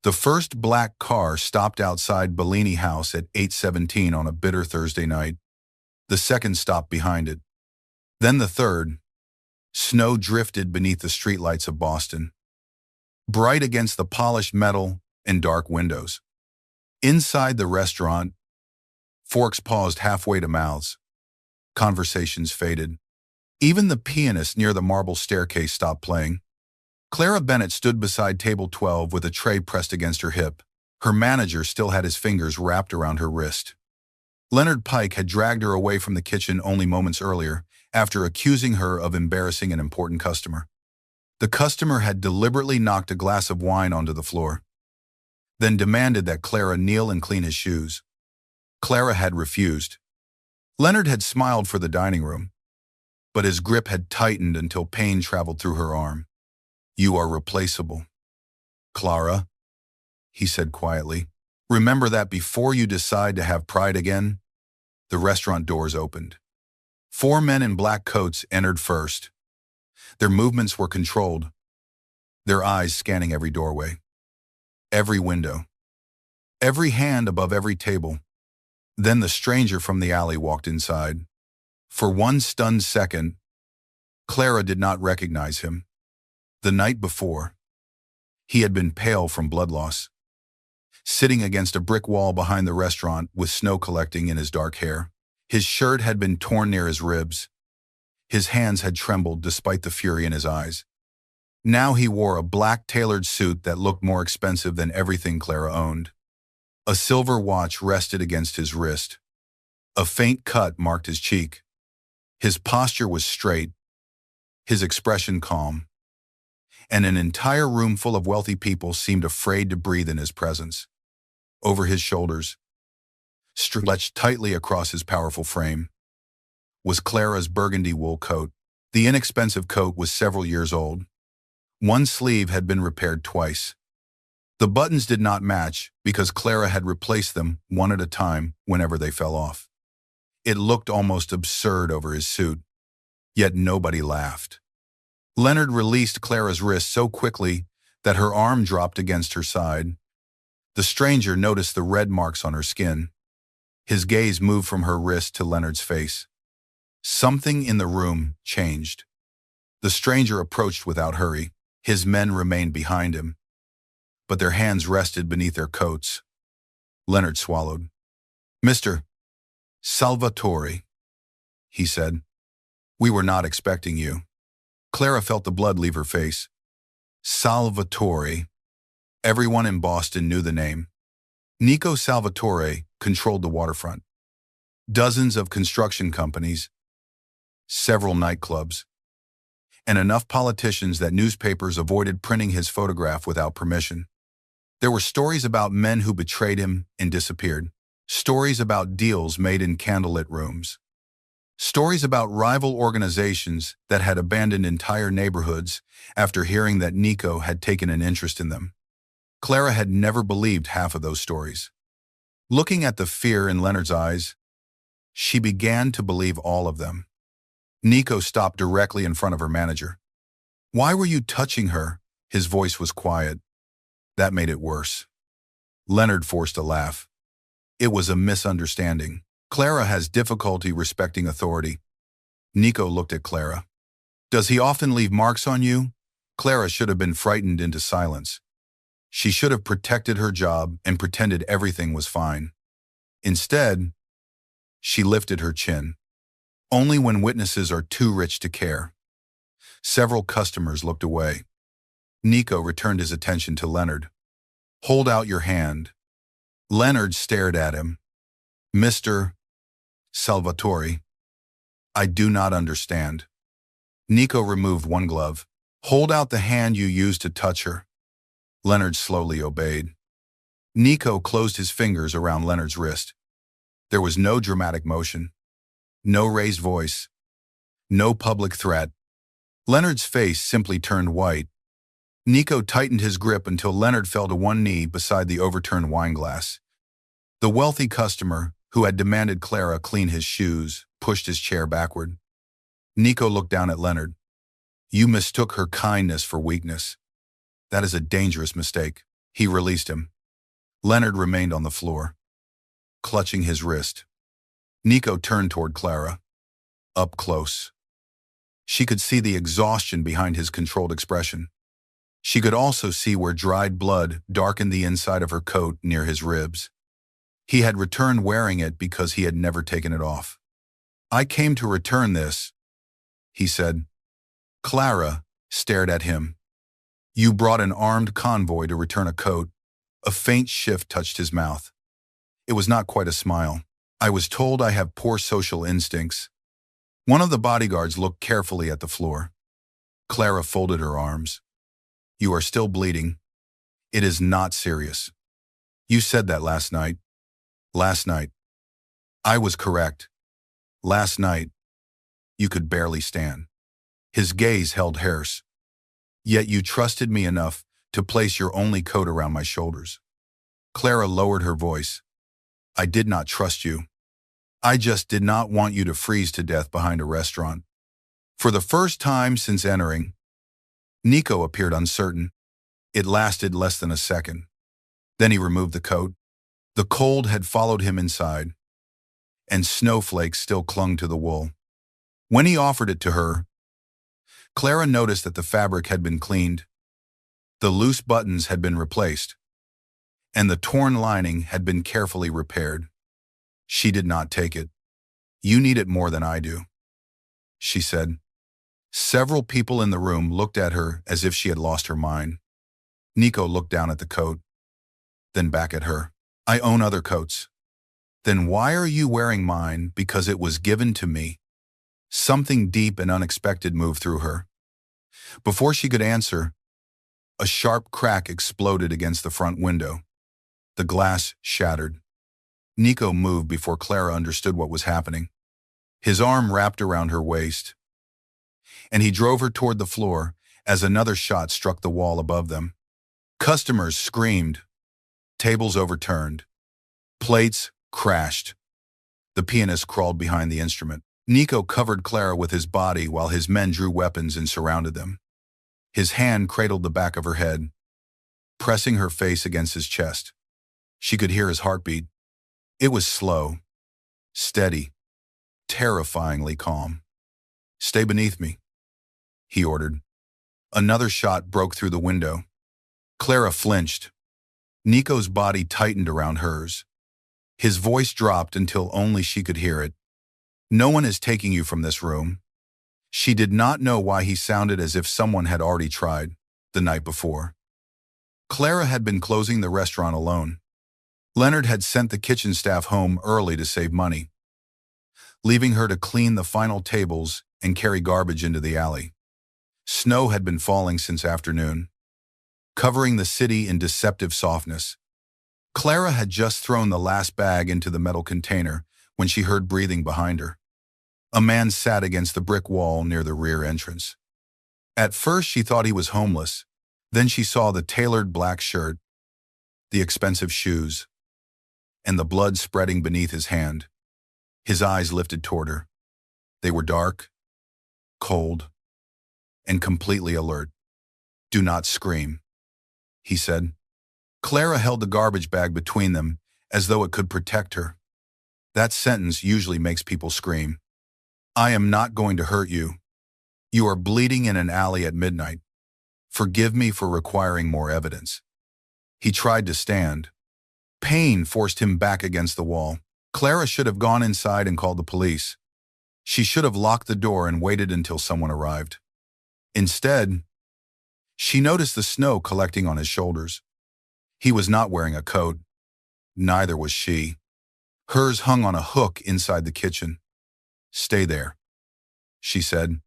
The first black car stopped outside Bellini House at 8:17 on a bitter Thursday night. The second stopped behind it. Then the third. Snow drifted beneath the streetlights of Boston, bright against the polished metal and dark windows. Inside the restaurant, forks paused halfway to mouths. Conversations faded. Even the pianist near the marble staircase stopped playing. Clara Bennett stood beside table 12 with a tray pressed against her hip. Her manager still had his fingers wrapped around her wrist. Leonard Pike had dragged her away from the kitchen only moments earlier, after accusing her of embarrassing an important customer. The customer had deliberately knocked a glass of wine onto the floor, then demanded that Clara kneel and clean his shoes. Clara had refused. Leonard had smiled for the dining room, but his grip had tightened until pain traveled through her arm. "You are replaceable, Clara," he said quietly. "Remember that before you decide to have pride again." The restaurant doors opened. 4 men in black coats entered first. Their movements were controlled, their eyes scanning every doorway, every window, every hand above every table. Then the stranger from the alley walked inside. For one stunned second, Clara did not recognize him. The night before, he had been pale from blood loss, sitting against a brick wall behind the restaurant with snow collecting in his dark hair. His shirt had been torn near his ribs. His hands had trembled despite the fury in his eyes. Now he wore a black tailored suit that looked more expensive than everything Clara owned. A silver watch rested against his wrist. A faint cut marked his cheek. His posture was straight, his expression calm, and an entire room full of wealthy people seemed afraid to breathe in his presence. Over his shoulders, stretched tightly across his powerful frame, was Clara's burgundy wool coat. The inexpensive coat was several years old. One sleeve had been repaired twice. The buttons did not match because Clara had replaced them one at a time whenever they fell off. It looked almost absurd over his suit, yet nobody laughed. Leonard released Clara's wrist so quickly that her arm dropped against her side. The stranger noticed the red marks on her skin. His gaze moved from her wrist to Leonard's face. Something in the room changed. The stranger approached without hurry. His men remained behind him, but their hands rested beneath their coats. Leonard swallowed. "Mr. Salvatore," he said. "We were not expecting you." Clara felt the blood leave her face. Salvatore. Everyone in Boston knew the name. Nico Salvatore controlled the waterfront. Dozens of construction companies, several nightclubs, and enough politicians that newspapers avoided printing his photograph without permission. There were stories about men who betrayed him and disappeared. Stories about deals made in candlelit rooms. Stories about rival organizations that had abandoned entire neighborhoods after hearing that Nico had taken an interest in them. Clara had never believed half of those stories. Looking at the fear in Leonard's eyes, she began to believe all of them. Nico stopped directly in front of her manager. "Why were you touching her?" His voice was quiet. That made it worse. Leonard forced a laugh. "It was a misunderstanding. Clara has difficulty respecting authority." Nico looked at Clara. "Does he often leave marks on you?" Clara should have been frightened into silence. She should have protected her job and pretended everything was fine. Instead, she lifted her chin. Only when witnesses are too rich to care. Several customers looked away. Nico returned his attention to Leonard. "Hold out your hand." Leonard stared at him. "Mr. Salvatore, I do not understand." Nico removed one glove. "Hold out the hand you used to touch her." Leonard slowly obeyed. Nico closed his fingers around Leonard's wrist. There was no dramatic motion, no raised voice, no public threat. Leonard's face simply turned white. Nico tightened his grip until Leonard fell to one knee beside the overturned wine glass. The wealthy customer, who had demanded Clara clean his shoes, pushed his chair backward. Nico looked down at Leonard. "You mistook her kindness for weakness. That is a dangerous mistake." He released him. Leonard remained on the floor, clutching his wrist. Nico turned toward Clara, up close. She could see the exhaustion behind his controlled expression. She could also see where dried blood darkened the inside of her coat near his ribs. He had returned wearing it because he had never taken it off. "I came to return this," he said. Clara stared at him. "You brought an armed convoy to return a coat." A faint shift touched his mouth. It was not quite a smile. "I was told I have poor social instincts." One of the bodyguards looked carefully at the floor. Clara folded her arms. "You are still bleeding. It is not serious. You said that last night." "Last night. I was correct. Last night, you could barely stand." His gaze held hers. "Yet you trusted me enough to place your only coat around my shoulders." Clara lowered her voice. "I did not trust you. I just did not want you to freeze to death behind a restaurant." For the first time since entering, Nico appeared uncertain. It lasted less than a second. Then he removed the coat. The cold had followed him inside, and snowflakes still clung to the wool. When he offered it to her, Clara noticed that the fabric had been cleaned. The loose buttons had been replaced, and the torn lining had been carefully repaired. She did not take it. "You need it more than I do," she said. Several people in the room looked at her as if she had lost her mind. Nico looked down at the coat, then back at her. "I own other coats." "Then why are you wearing mine?" "Because it was given to me." Something deep and unexpected moved through her. Before she could answer, a sharp crack exploded against the front window. The glass shattered. Nico moved before Clara understood what was happening. His arm wrapped around her waist, and he drove her toward the floor as another shot struck the wall above them. Customers screamed. Tables overturned. Plates crashed. The pianist crawled behind the instrument. Nico covered Clara with his body while his men drew weapons and surrounded them. His hand cradled the back of her head, pressing her face against his chest. She could hear his heartbeat. It was slow, steady, terrifyingly calm. "Stay beneath me," he ordered. Another shot broke through the window. Clara flinched. Nico's body tightened around hers. His voice dropped until only she could hear it. "No one is taking you from this room." She did not know why he sounded as if someone had already tried the night before. Clara had been closing the restaurant alone. Leonard had sent the kitchen staff home early to save money, leaving her to clean the final tables and carry garbage into the alley. Snow had been falling since afternoon, covering the city in deceptive softness. Clara had just thrown the last bag into the metal container when she heard breathing behind her. A man sat against the brick wall near the rear entrance. At first she thought he was homeless. Then she saw the tailored black shirt, the expensive shoes, and the blood spreading beneath his hand. His eyes lifted toward her. They were dark, cold, and completely alert. "Do not scream," he said. Clara held the garbage bag between them as though it could protect her. That sentence usually makes people scream. "I am not going to hurt you. You are bleeding in an alley at midnight. Forgive me for requiring more evidence." He tried to stand. Pain forced him back against the wall. Clara should have gone inside and called the police. She should have locked the door and waited until someone arrived. Instead, she noticed the snow collecting on his shoulders. He was not wearing a coat. Neither was she. Hers hung on a hook inside the kitchen. "Stay there," she said.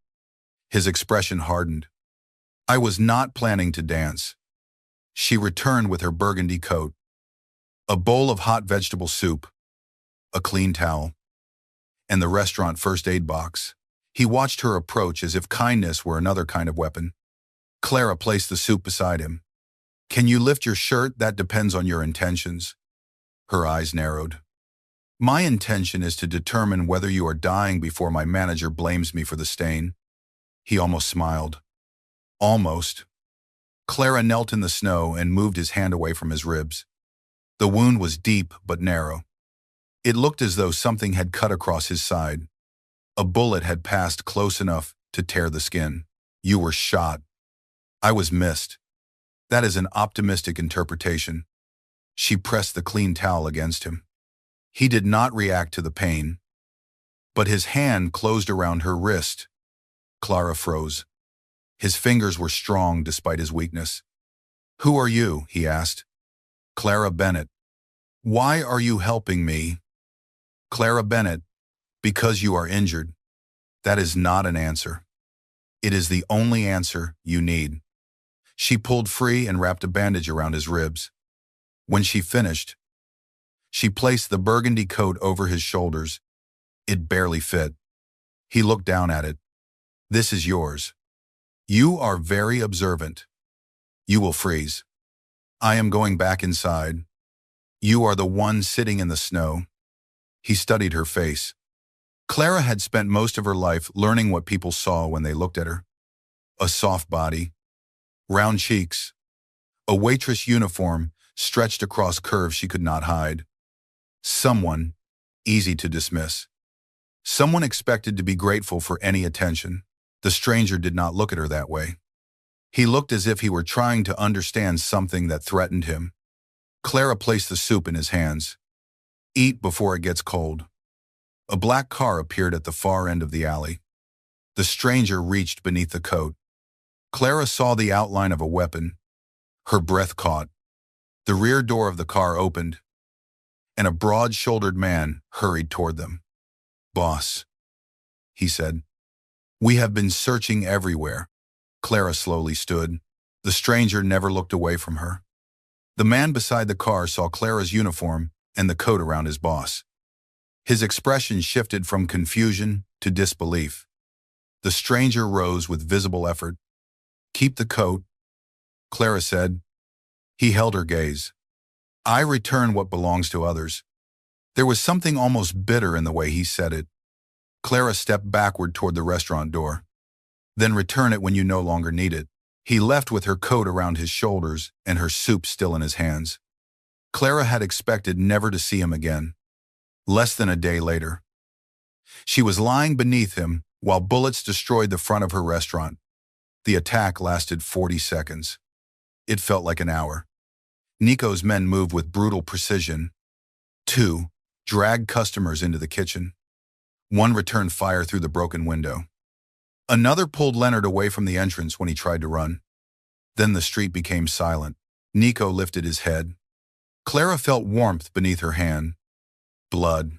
His expression hardened. "I was not planning to dance." She returned with her burgundy coat, a bowl of hot vegetable soup, a clean towel, and the restaurant first aid box. He watched her approach as if kindness were another kind of weapon. Clara placed the soup beside him. "Can you lift your shirt? That depends on your intentions." Her eyes narrowed. "My intention is to determine whether you are dying before my manager blames me for the stain." He almost smiled. Almost. Clara knelt in the snow and moved his hand away from his ribs. The wound was deep but narrow. It looked as though something had cut across his side. A bullet had passed close enough to tear the skin. You were shot. I was missed. That is an optimistic interpretation. She pressed the clean towel against him. He did not react to the pain, but his hand closed around her wrist. Clara froze. His fingers were strong despite his weakness. Who are you? He asked. Clara Bennett. Why are you helping me? Clara Bennett, because you are injured. That is not an answer. It is the only answer you need. She pulled free and wrapped a bandage around his ribs. When she finished, she placed the burgundy coat over his shoulders. It barely fit. He looked down at it. This is yours. You are very observant. You will freeze. I am going back inside. You are the one sitting in the snow. He studied her face. Clara had spent most of her life learning what people saw when they looked at her. A soft body, round cheeks, a waitress uniform stretched across curves she could not hide. Someone easy to dismiss. Someone expected to be grateful for any attention. The stranger did not look at her that way. He looked as if he were trying to understand something that threatened him. Clara placed the soup in his hands. Eat before it gets cold. A black car appeared at the far end of the alley. The stranger reached beneath the coat. Clara saw the outline of a weapon. Her breath caught. The rear door of the car opened, and a broad-shouldered man hurried toward them. Boss, he said. We have been searching everywhere. Clara slowly stood. The stranger never looked away from her. The man beside the car saw Clara's uniform and the coat around his boss. His expression shifted from confusion to disbelief. The stranger rose with visible effort. Keep the coat, Clara said. He held her gaze. I return what belongs to others. There was something almost bitter in the way he said it. Clara stepped backward toward the restaurant door. Then return it when you no longer need it. He left with her coat around his shoulders and her soup still in his hands. Clara had expected never to see him again. Less than a day later, she was lying beneath him while bullets destroyed the front of her restaurant. The attack lasted 40 seconds. It felt like an hour. Nico's men moved with brutal precision. 2 dragged customers into the kitchen. 1 returned fire through the broken window. Another pulled Leonard away from the entrance when he tried to run. Then the street became silent. Nico lifted his head. Clara felt warmth beneath her hand. Blood.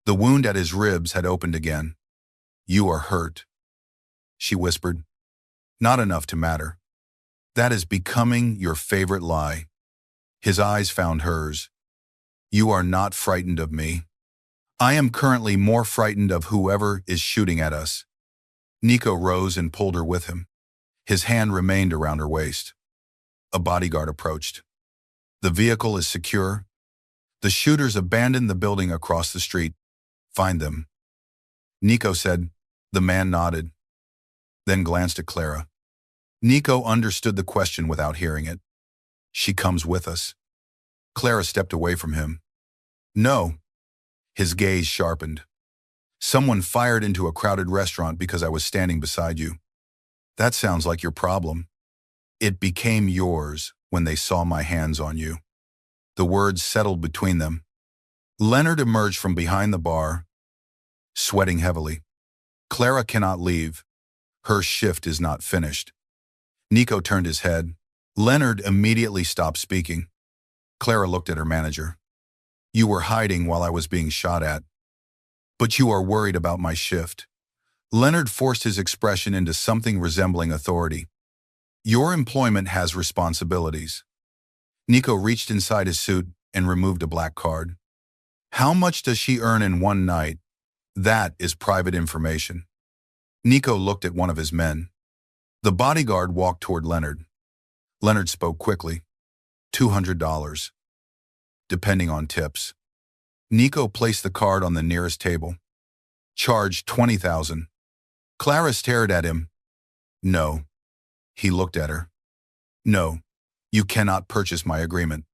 The wound at his ribs had opened again. You are hurt, she whispered. Not enough to matter. That is becoming your favorite lie. His eyes found hers. You are not frightened of me. I am currently more frightened of whoever is shooting at us. Nico rose and pulled her with him. His hand remained around her waist. A bodyguard approached. The vehicle is secure. The shooters abandoned the building across the street. Find them. Nico said. The man nodded, then glanced at Clara. Nico understood the question without hearing it. She comes with us. Clara stepped away from him. No. His gaze sharpened. Someone fired into a crowded restaurant because I was standing beside you. That sounds like your problem. It became yours when they saw my hands on you. The words settled between them. Leonard emerged from behind the bar, sweating heavily. Clara cannot leave. Her shift is not finished. Nico turned his head. Leonard immediately stopped speaking. Clara looked at her manager. You were hiding while I was being shot at. But you are worried about my shift. Leonard forced his expression into something resembling authority. Your employment has responsibilities. Nico reached inside his suit and removed a black card. How much does she earn in one night? That is private information. Nico looked at one of his men. The bodyguard walked toward Leonard. Leonard spoke quickly. $200. Depending on tips. Nico placed the card on the nearest table. Charge $20,000. Clara stared at him. No. He looked at her. No, you cannot purchase my agreement.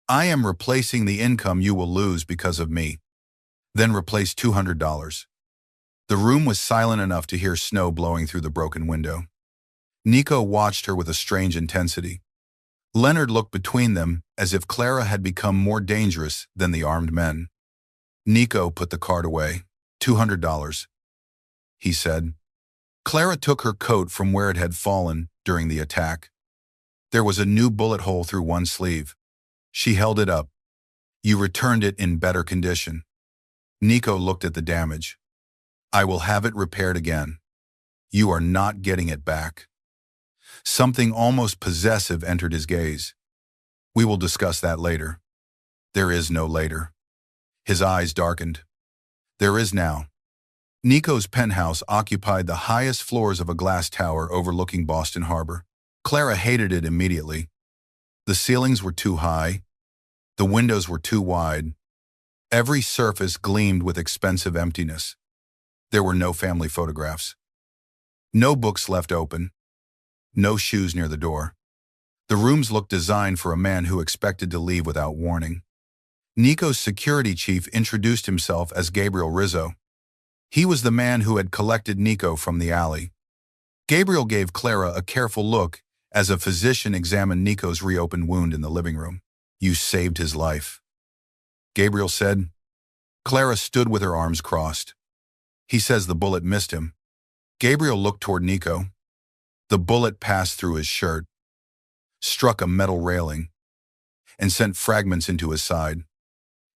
I am replacing the income you will lose because of me. Then replace $200. The room was silent enough to hear snow blowing through the broken window. Nico watched her with a strange intensity. Leonard looked between them as if Clara had become more dangerous than the armed men. Nico put the card away. $200, he said. Clara took her coat from where it had fallen during the attack. There was a new bullet hole through one sleeve. She held it up. You returned it in better condition. Nico looked at the damage. I will have it repaired again. You are not getting it back. Something almost possessive entered his gaze. We will discuss that later. There is no later. His eyes darkened. There is now. Nico's penthouse occupied the highest floors of a glass tower overlooking Boston Harbor. Clara hated it immediately. The ceilings were too high. The windows were too wide. Every surface gleamed with expensive emptiness. There were no family photographs. No books left open. No shoes near the door. The rooms looked designed for a man who expected to leave without warning. Nico's security chief introduced himself as Gabriel Rizzo. He was the man who had collected Nico from the alley. Gabriel gave Clara a careful look as a physician examined Nico's reopened wound in the living room. You saved his life, Gabriel said. Clara stood with her arms crossed. He says the bullet missed him. Gabriel looked toward Nico. The bullet passed through his shirt, struck a metal railing, and sent fragments into his side.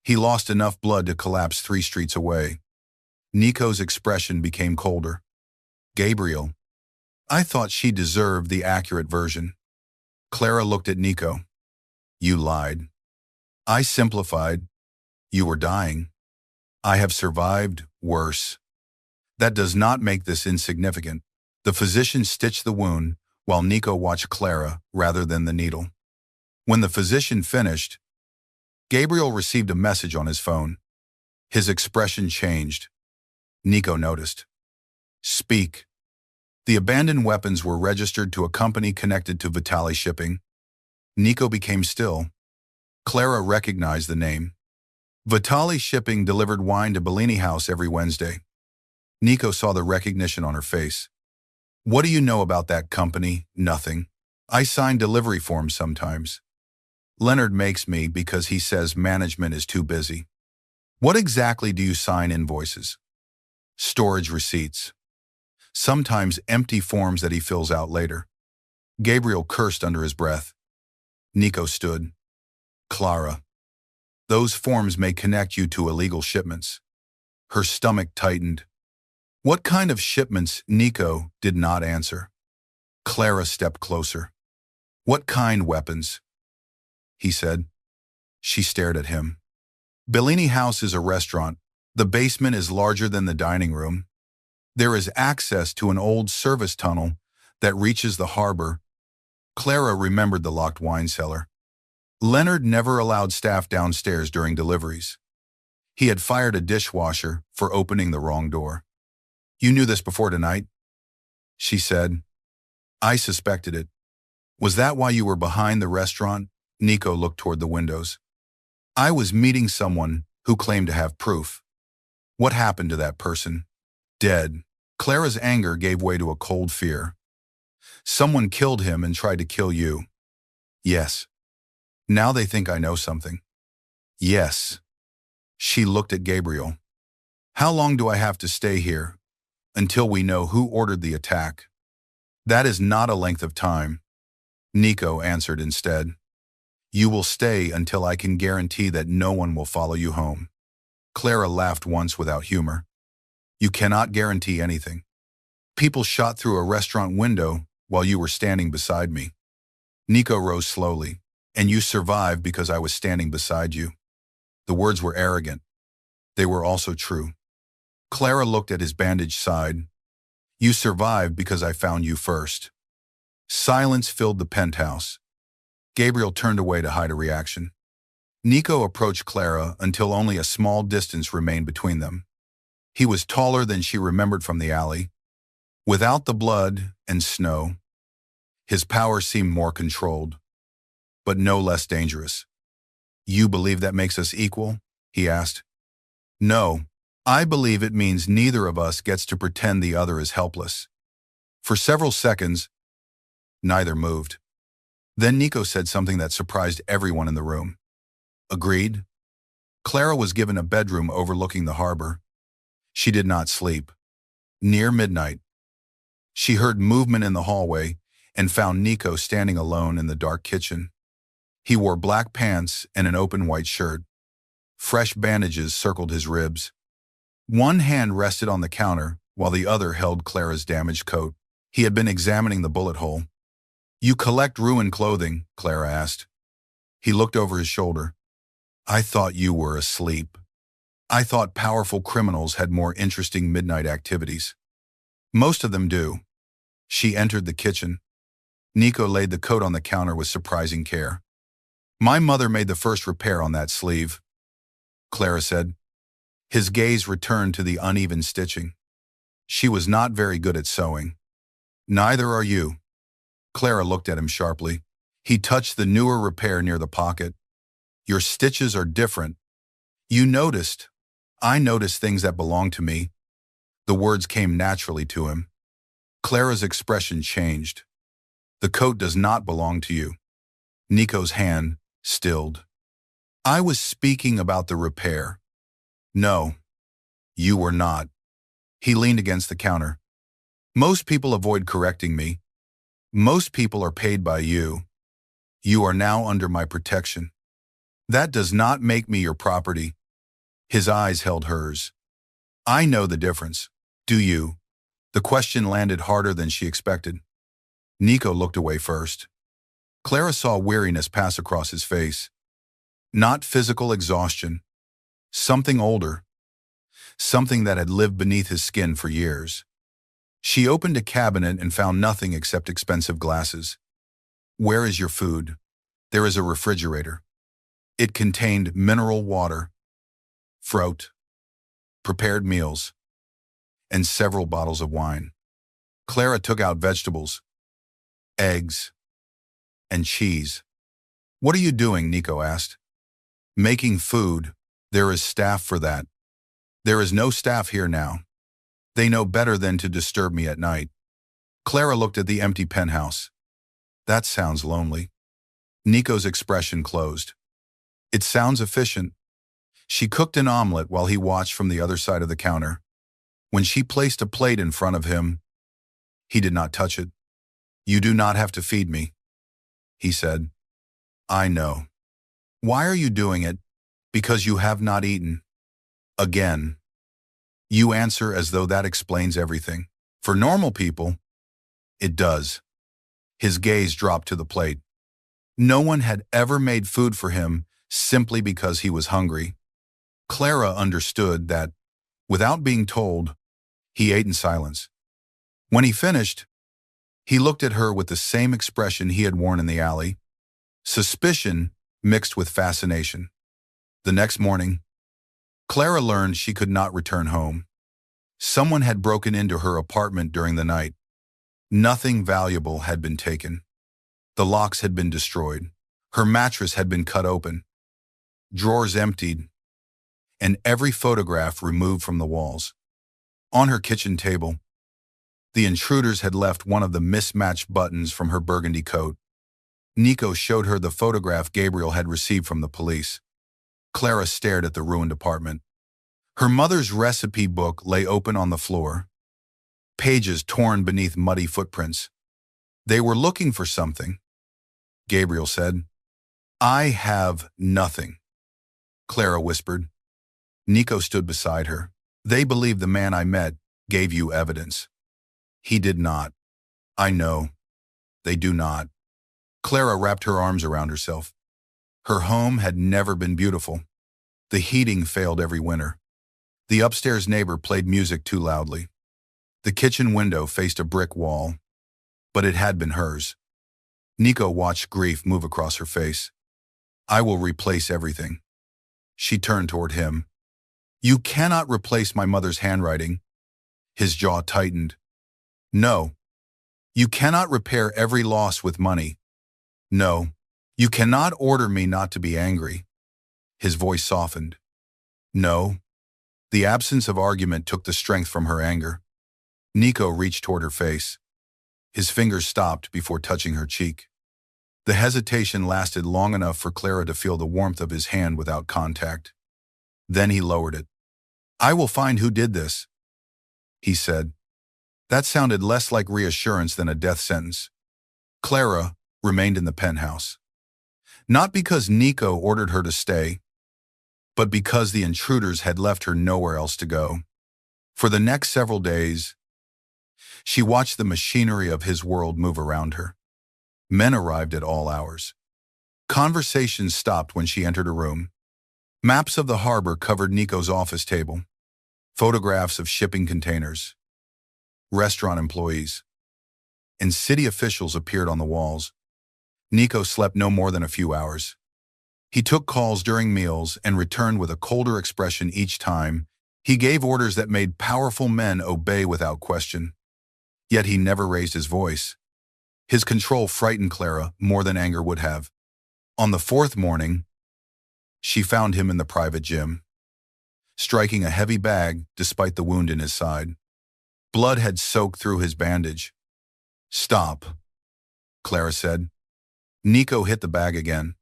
He lost enough blood to collapse 3 streets away. Nico's expression became colder. Gabriel, I thought she deserved the accurate version. Clara looked at Nico. You lied. I simplified. You were dying. I have survived worse. That does not make this insignificant. The physician stitched the wound while Nico watched Clara rather than the needle. When the physician finished, Gabriel received a message on his phone. His expression changed. Nico noticed. Speak. The abandoned weapons were registered to a company connected to Vitali Shipping. Nico became still. Clara recognized the name. Vitali Shipping delivered wine to Billionaire House every Wednesday. Nico saw the recognition on her face. What do you know about that company? Nothing. I sign delivery forms sometimes. Leonard makes me because he says management is too busy. What exactly do you sign invoices? Storage receipts. Sometimes empty forms that he fills out later. Gabriel cursed under his breath. Nico stood. Clara. Those forms may connect you to illegal shipments. Her stomach tightened. What kind of shipments? Nico did not answer. Clara stepped closer. What kind weapons? He said. She stared at him. Billionaire House is a restaurant. The basement is larger than the dining room. There is access to an old service tunnel that reaches the harbor. Clara remembered the locked wine cellar. Leonard never allowed staff downstairs during deliveries. He had fired a dishwasher for opening the wrong door. You knew this before tonight? She said. I suspected it. Was that why you were behind the restaurant? Nico looked toward the windows. I was meeting someone who claimed to have proof. What happened to that person? Dead. Clara's anger gave way to a cold fear. Someone killed him and tried to kill you. Yes. Now they think I know something. Yes. She looked at Gabriel. How long do I have to stay here? Until we know who ordered the attack. That is not a length of time. Nico answered instead. You will stay until I can guarantee that no one will follow you home. Clara laughed once without humor. You cannot guarantee anything. People shot through a restaurant window while you were standing beside me. Nico rose slowly. And you survived because I was standing beside you. The words were arrogant. They were also true. Clara looked at his bandaged side. You survived because I found you first. Silence filled the penthouse. Gabriel turned away to hide a reaction. Nico approached Clara until only a small distance remained between them. He was taller than she remembered from the alley. Without the blood and snow, His power seemed more controlled, but no less dangerous. "You believe that makes us equal?" he asked. "No, I believe it means neither of us gets to pretend the other is helpless." For several seconds, neither moved. Then Nico said something that surprised everyone in the room. "Agreed." Clara was given a bedroom overlooking the harbor. She did not sleep. Near midnight, she heard movement in the hallway and found Nico standing alone in the dark kitchen. He wore black pants and an open white shirt. Fresh bandages circled his ribs. One hand rested on the counter while the other held Clara's damaged coat. He had been examining the bullet hole. "You collect ruined clothing?" Clara asked. He looked over his shoulder. "I thought you were asleep. I thought powerful criminals had more interesting midnight activities." "Most of them do." She entered the kitchen. Nico laid the coat on the counter with surprising care. "My mother made the first repair on that sleeve," Clara said. His gaze returned to the uneven stitching. "She was not very good at sewing." "Neither are you." Clara looked at him sharply. He touched the newer repair near the pocket. "Your stitches are different. You noticed. I noticed things that belong to me." The words came naturally to him. Clara's expression changed. "The coat does not belong to you." Nico's hand stilled. "I was speaking about the repair." "No, you were not." He leaned against the counter. "Most people avoid correcting me. Most people are paid by you. You are now under my protection. That does not make me your property." His eyes held hers. "I know the difference. Do you?" The question landed harder than she expected. Nico looked away first. Clara saw weariness pass across his face. Not physical exhaustion. Something older. Something that had lived beneath his skin for years. She opened a cabinet and found nothing except expensive glasses. "Where is your food?" "There is a refrigerator." It contained mineral water, fruit, prepared meals, and several bottles of wine. Clara took out vegetables, eggs, and cheese. "What are you doing?" Nico asked. "Making food. There is staff for that." "There is no staff here now. They know better than to disturb me at night." Clara looked at the empty penthouse. "That sounds lonely." Nico's expression closed. "It sounds efficient." She cooked an omelet while he watched from the other side of the counter. When she placed a plate in front of him, he did not touch it. "You do not have to feed me," he said. "I know." "Why are you doing it?" "Because you have not eaten." Again. You answer as though that explains everything. For normal people, it does. His gaze dropped to the plate. No one had ever made food for him simply because he was hungry. Clara understood that, without being told, he ate in silence. When he finished, he looked at her with the same expression he had worn in the alley. Suspicion mixed with fascination. The next morning, Clara learned she could not return home. Someone had broken into her apartment during the night. Nothing valuable had been taken. The locks had been destroyed. Her mattress had been cut open. Drawers emptied, and every photograph removed from the walls. On her kitchen table, the intruders had left one of the mismatched buttons from her burgundy coat. Nico showed her the photograph Gabriel had received from the police. Clara stared at the ruined apartment. Her mother's recipe book lay open on the floor, pages torn beneath muddy footprints. "They were looking for something," Gabriel said. "I have nothing," Clara whispered. Nico stood beside her. "They believe the man I met gave you evidence." "He did not." "I know. They do not." Clara wrapped her arms around herself. Her home had never been beautiful. The heating failed every winter. The upstairs neighbor played music too loudly. The kitchen window faced a brick wall, but it had been hers. Nico watched grief move across her face. "I will replace everything." She turned toward him. "You cannot replace my mother's handwriting." His jaw tightened. "No, You cannot repair every loss with money. No, you cannot order me not to be angry. His voice softened. No. The absence of argument took the strength from her anger. Nico reached toward her face. His fingers stopped before touching her cheek. The hesitation lasted long enough for Clara to feel the warmth of his hand without contact. Then he lowered it. I will find who did this, he said. That sounded less like reassurance than a death sentence. Clara remained in the penthouse. Not because Nico ordered her to stay, but because the intruders had left her nowhere else to go. For the next several days, she watched the machinery of his world move around her. Men arrived at all hours. Conversations stopped when she entered a room. Maps of the harbor covered Nico's office table. Photographs of shipping containers, restaurant employees, and city officials appeared on the walls. Nico slept no more than a few hours. He took calls during meals and returned with a colder expression each time. He gave orders that made powerful men obey without question. Yet he never raised his voice. His control frightened Clara more than anger would have. On the fourth morning, she found him in the private gym, striking a heavy bag despite the wound in his side. Blood had soaked through his bandage. Stop, Clara said. Nico hit the bag again.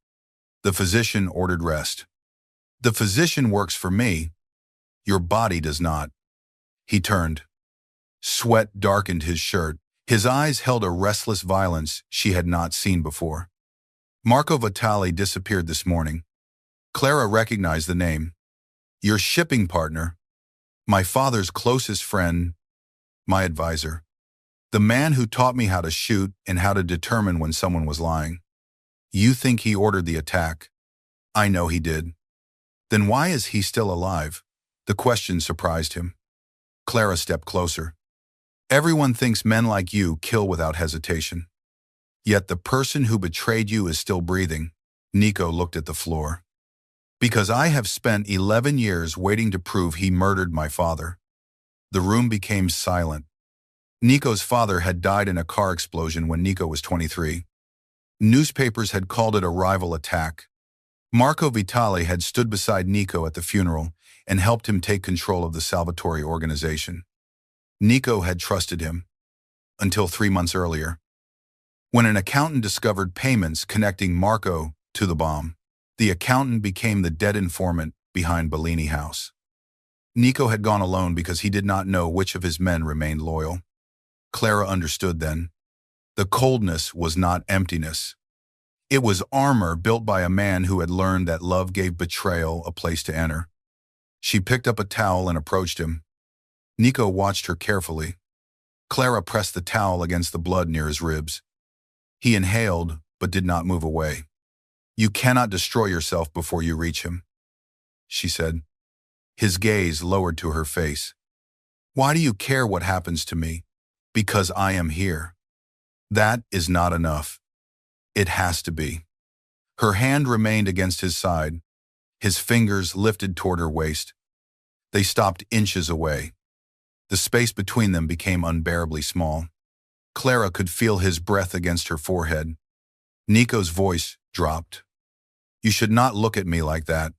The physician ordered rest. The physician works for me. Your body does not. He turned. Sweat darkened his shirt. His eyes held a restless violence she had not seen before. Marco Vitali disappeared this morning. Clara recognized the name. Your shipping partner, my father's closest friend, my advisor. The man who taught me how to shoot and how to determine when someone was lying. You think he ordered the attack? I know he did. Then why is he still alive? The question surprised him. Clara stepped closer. Everyone thinks men like you kill without hesitation. Yet the person who betrayed you is still breathing. Nico looked at the floor. Because I have spent 11 years waiting to prove he murdered my father. The room became silent. Nico's father had died in a car explosion when Nico was 23. Newspapers had called it a rival attack. Marco Vitali had stood beside Nico at the funeral and helped him take control of the Salvatore organization. Nico had trusted him until 3 months earlier, when an accountant discovered payments connecting Marco to the bomb. The accountant became the dead informant behind Bellini House. Nico had gone alone because he did not know which of his men remained loyal. Clara understood then. The coldness was not emptiness. It was armor built by a man who had learned that love gave betrayal a place to enter. She picked up a towel and approached him. Nico watched her carefully. Clara pressed the towel against the blood near his ribs. He inhaled, but did not move away. You cannot destroy yourself before you reach him, she said. His gaze lowered to her face. Why do you care what happens to me? Because I am here. That is not enough. It has to be. Her hand remained against his side. His fingers lifted toward her waist. They stopped inches away. The space between them became unbearably small. Clara could feel his breath against her forehead. Nico's voice dropped. You should not look at me like that.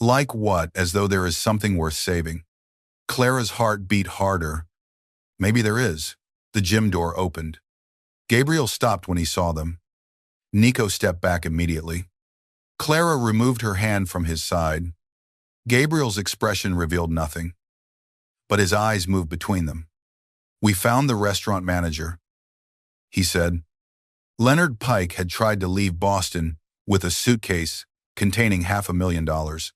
Like what? As though there is something worth saving. Clara's heart beat harder. Maybe there is. The gym door opened. Gabriel stopped when he saw them. Nico stepped back immediately. Clara removed her hand from his side. Gabriel's expression revealed nothing, but his eyes moved between them. We found the restaurant manager, he said. Leonard Pike had tried to leave Boston with a suitcase containing $500,000.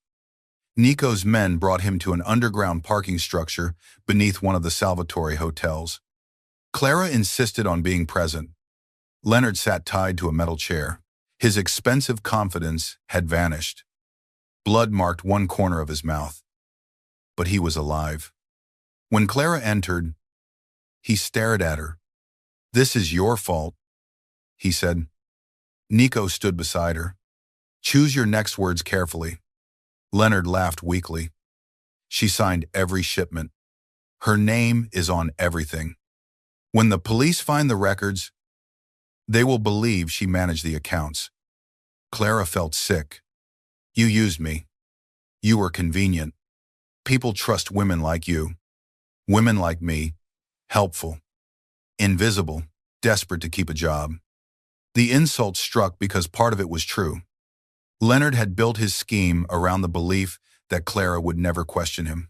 Nico's men brought him to an underground parking structure beneath one of the Salvatore hotels. Clara insisted on being present. Leonard sat tied to a metal chair. His expensive confidence had vanished. Blood marked one corner of his mouth. But he was alive. When Clara entered, he stared at her. This is your fault, he said. Nico stood beside her. Choose your next words carefully. Leonard laughed weakly. She signed every shipment. Her name is on everything. When the police find the records, they will believe she managed the accounts. Clara felt sick. You used me. You were convenient. People trust women like you. Women like me. Helpful. Invisible. Desperate to keep a job. The insult struck because part of it was true. Leonard had built his scheme around the belief that Clara would never question him.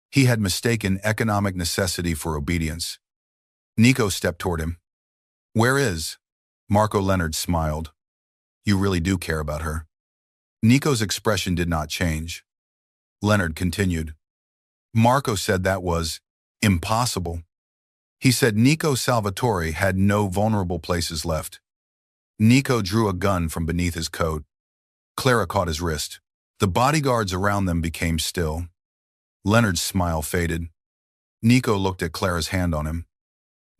He had mistaken economic necessity for obedience. Nico stepped toward him. Where is? Marco Leonard smiled. You really do care about her. Nico's expression did not change. Leonard continued. Marco said that was impossible. He said Nico Salvatore had no vulnerable places left. Nico drew a gun from beneath his coat. Clara caught his wrist. The bodyguards around them became still. Leonard's smile faded. Nico looked at Clara's hand on him.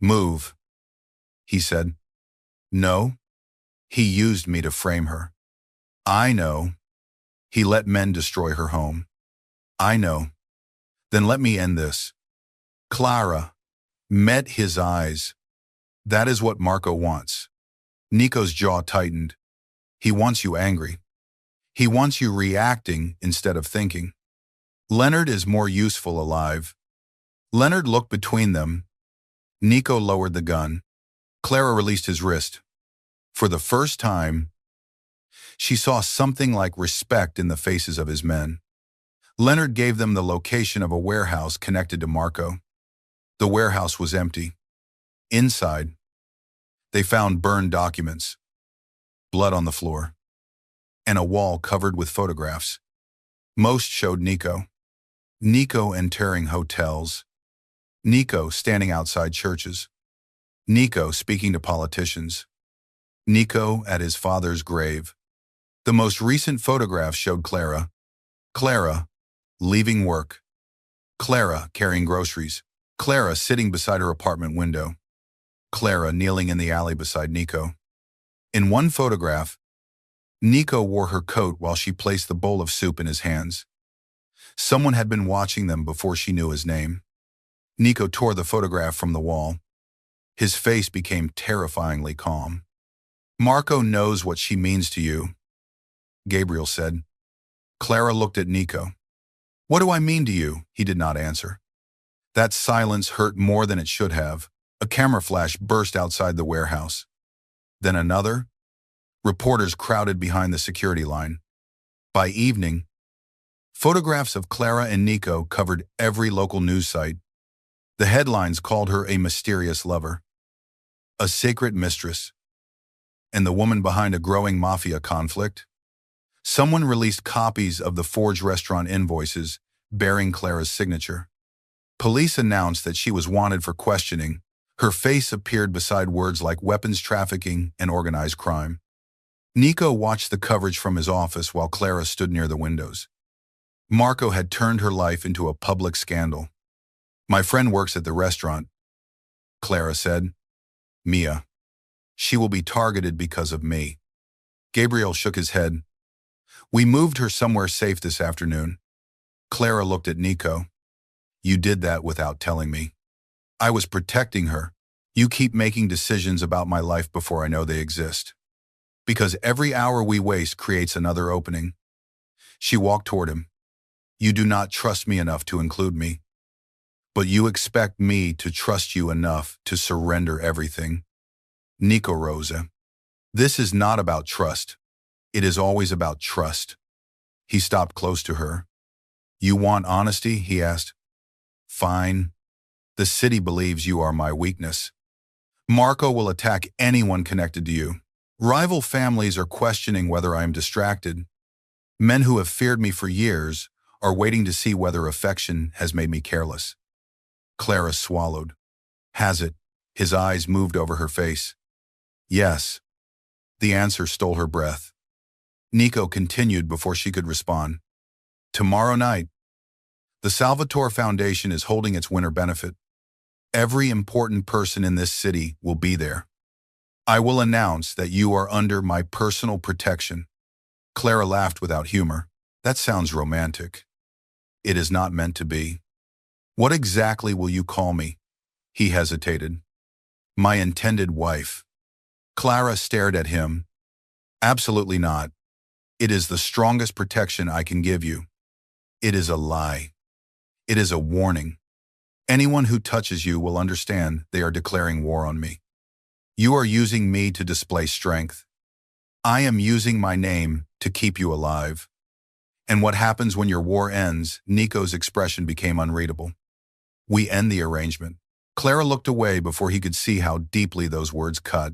Move, he said. No, he used me to frame her. I know. He let men destroy her home. I know. Then let me end this. Clara met his eyes. That is what Marco wants. Nico's jaw tightened. He wants you angry. He wants you reacting instead of thinking. Leonard is more useful alive. Leonard looked between them. Nico lowered the gun. Clara released his wrist. For the first time, she saw something like respect in the faces of his men. Leonard gave them the location of a warehouse connected to Marco. The warehouse was empty. Inside, they found burned documents, blood on the floor, and a wall covered with photographs. Most showed Nico. Nico entering hotels. Nico standing outside churches. Nico speaking to politicians. Nico at his father's grave. The most recent photograph showed Clara. Clara leaving work. Clara carrying groceries. Clara sitting beside her apartment window. Clara kneeling in the alley beside Nico. In one photograph, Nico wore her coat while she placed the bowl of soup in his hands. Someone had been watching them before she knew his name. Nico tore the photograph from the wall. His face became terrifyingly calm. Marco knows what she means to you, Gabriel said. Clara looked at Nico. What do I mean to you? He did not answer. That silence hurt more than it should have. A camera flash burst outside the warehouse. Then another. Reporters crowded behind the security line. By evening, photographs of Clara and Nico covered every local news site. The headlines called her a mysterious lover, a secret mistress, and the woman behind a growing mafia conflict. Someone released copies of the forged restaurant invoices bearing Clara's signature. Police announced that she was wanted for questioning. Her face appeared beside words like weapons trafficking and organized crime. Nico watched the coverage from his office while Clara stood near the windows. Marco had turned her life into a public scandal. My friend works at the restaurant, Clara said. Mia. She will be targeted because of me. Gabriel shook his head. We moved her somewhere safe this afternoon. Clara looked at Nico. You did that without telling me. I was protecting her. You keep making decisions about my life before I know they exist. Because every hour we waste creates another opening. She walked toward him. You do not trust me enough to include me. But you expect me to trust you enough to surrender everything. Nico rose. This is not about trust. It is always about trust. He stopped close to her. You want honesty? He asked. Fine. The city believes you are my weakness. Marco will attack anyone connected to you. Rival families are questioning whether I am distracted. Men who have feared me for years are waiting to see whether affection has made me careless. Clara swallowed. Has it? His eyes moved over her face. Yes. The answer stole her breath. Nico continued before she could respond. Tomorrow night, the Salvatore Foundation is holding its winter benefit. Every important person in this city will be there. I will announce that you are under my personal protection. Clara laughed without humor. That sounds romantic. It is not meant to be. What exactly will you call me? He hesitated. My intended wife. Clara stared at him. Absolutely not. It is the strongest protection I can give you. It is a lie. It is a warning. Anyone who touches you will understand they are declaring war on me. You are using me to display strength. I am using my name to keep you alive. And what happens when your war ends? Nico's expression became unreadable. We end the arrangement. Clara looked away before he could see how deeply those words cut.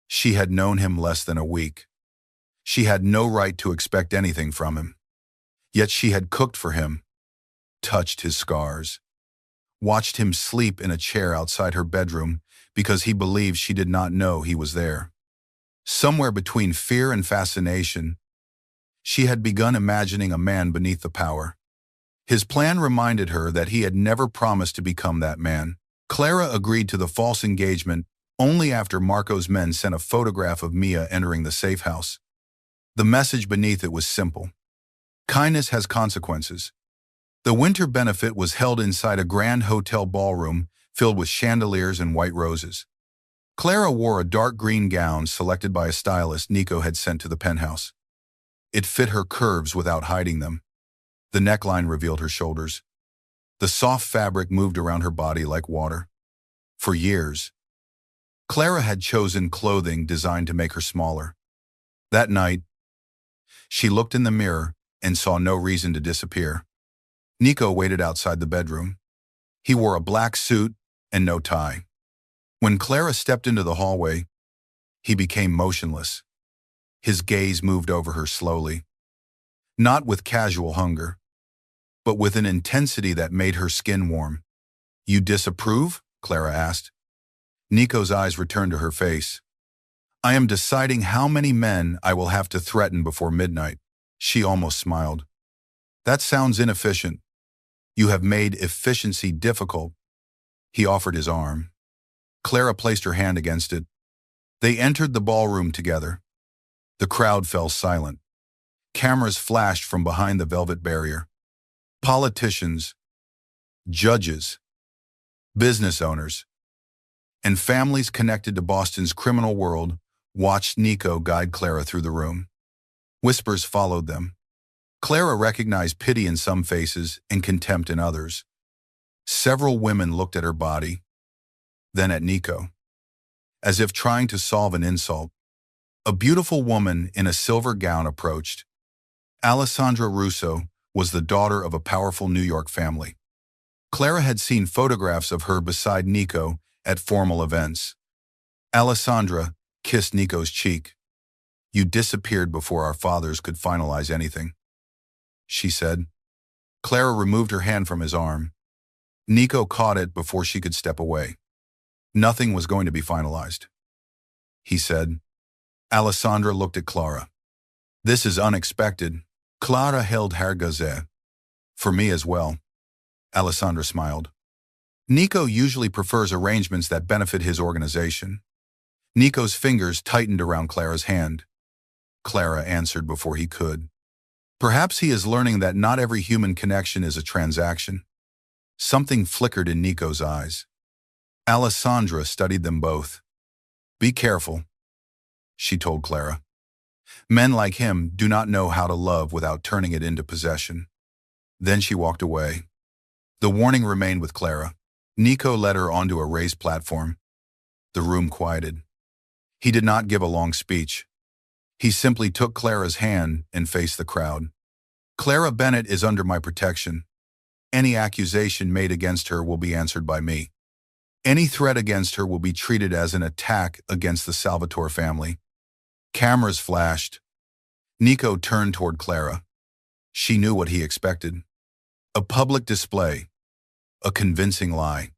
She had known him less than a week. She had no right to expect anything from him. Yet she had cooked for him, touched his scars, watched him sleep in a chair outside her bedroom because he believed she did not know he was there. Somewhere between fear and fascination, she had begun imagining a man beneath the power. His plan reminded her that he had never promised to become that man. Clara agreed to the false engagement only after Marco's men sent a photograph of Mia entering the safe house. The message beneath it was simple. Kindness has consequences. The winter benefit was held inside a grand hotel ballroom filled with chandeliers and white roses. Clara wore a dark green gown selected by a stylist Nico had sent to the penthouse. It fit her curves without hiding them. The neckline revealed her shoulders. The soft fabric moved around her body like water. For years, Clara had chosen clothing designed to make her smaller. That night, she looked in the mirror and saw no reason to disappear. Nico waited outside the bedroom. He wore a black suit and no tie. When Clara stepped into the hallway, he became motionless. His gaze moved over her slowly, not with casual hunger, but with an intensity that made her skin warm. You disapprove? Clara asked. Nico's eyes returned to her face. I am deciding how many men I will have to threaten before midnight. She almost smiled. That sounds inefficient. You have made efficiency difficult. He offered his arm. Clara placed her hand against it. They entered the ballroom together. The crowd fell silent. Cameras flashed from behind the velvet barrier. Politicians, judges, business owners, and families connected to Boston's criminal world watched Nico guide Clara through the room. Whispers followed them. Clara recognized pity in some faces and contempt in others. Several women looked at her body, then at Nico, as if trying to solve an insult. A beautiful woman in a silver gown approached. Alessandra Russo was the daughter of a powerful New York family. Clara had seen photographs of her beside Nico at formal events. Alessandra kissed Nico's cheek. You disappeared before our fathers could finalize anything, she said. Clara removed her hand from his arm. Nico caught it before she could step away. Nothing was going to be finalized, he said. Alessandra looked at Clara. This is unexpected. Clara held her gazette. For me as well. Alessandra smiled. Nico usually prefers arrangements that benefit his organization. Nico's fingers tightened around Clara's hand. Clara answered before he could. Perhaps he is learning that not every human connection is a transaction. Something flickered in Nico's eyes. Alessandra studied them both. Be careful, she told Clara. Men like him do not know how to love without turning it into possession. Then she walked away. The warning remained with Clara. Nico led her onto a raised platform. The room quieted. He did not give a long speech. He simply took Clara's hand and faced the crowd. Clara Bennett is under my protection. Any accusation made against her will be answered by me. Any threat against her will be treated as an attack against the Salvatore family. Cameras flashed. Nico turned toward Clara. She knew what he expected. A public display. A convincing lie.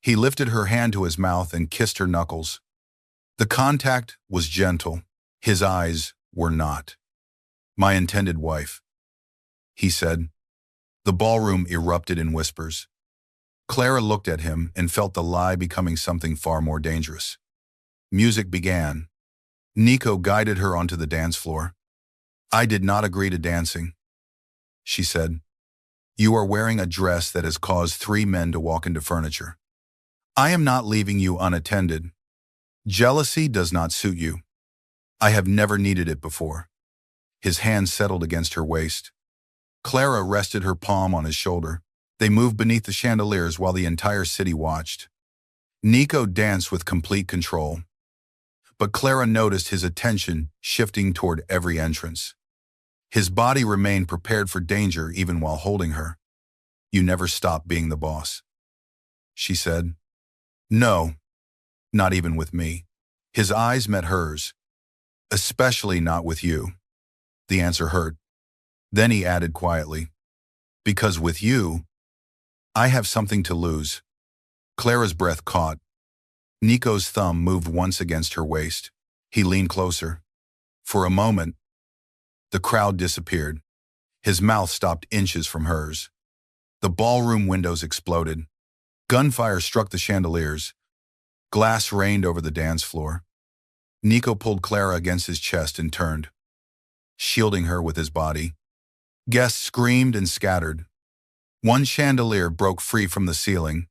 He lifted her hand to his mouth and kissed her knuckles. The contact was gentle. His eyes were not. My intended wife, he said. The ballroom erupted in whispers. Clara looked at him and felt the lie becoming something far more dangerous. Music began. Nico guided her onto the dance floor. I did not agree to dancing, she said. You are wearing a dress that has caused 3 men to walk into furniture. I am not leaving you unattended. Jealousy does not suit you. I have never needed it before. His hand settled against her waist. Clara rested her palm on his shoulder. They moved beneath the chandeliers while the entire city watched. Nico danced with complete control, but Clara noticed his attention shifting toward every entrance. His body remained prepared for danger even while holding her. You never stop being the boss, she said. No, not even with me. His eyes met hers. Especially not with you. The answer hurt. Then he added quietly, because with you, I have something to lose. Clara's breath caught. Nico's thumb moved once against her waist. He leaned closer. For a moment, the crowd disappeared. His mouth stopped inches from hers. The ballroom windows exploded. Gunfire struck the chandeliers. Glass rained over the dance floor. Nico pulled Clara against his chest and turned, shielding her with his body. Guests screamed and scattered. One chandelier broke free from the ceiling.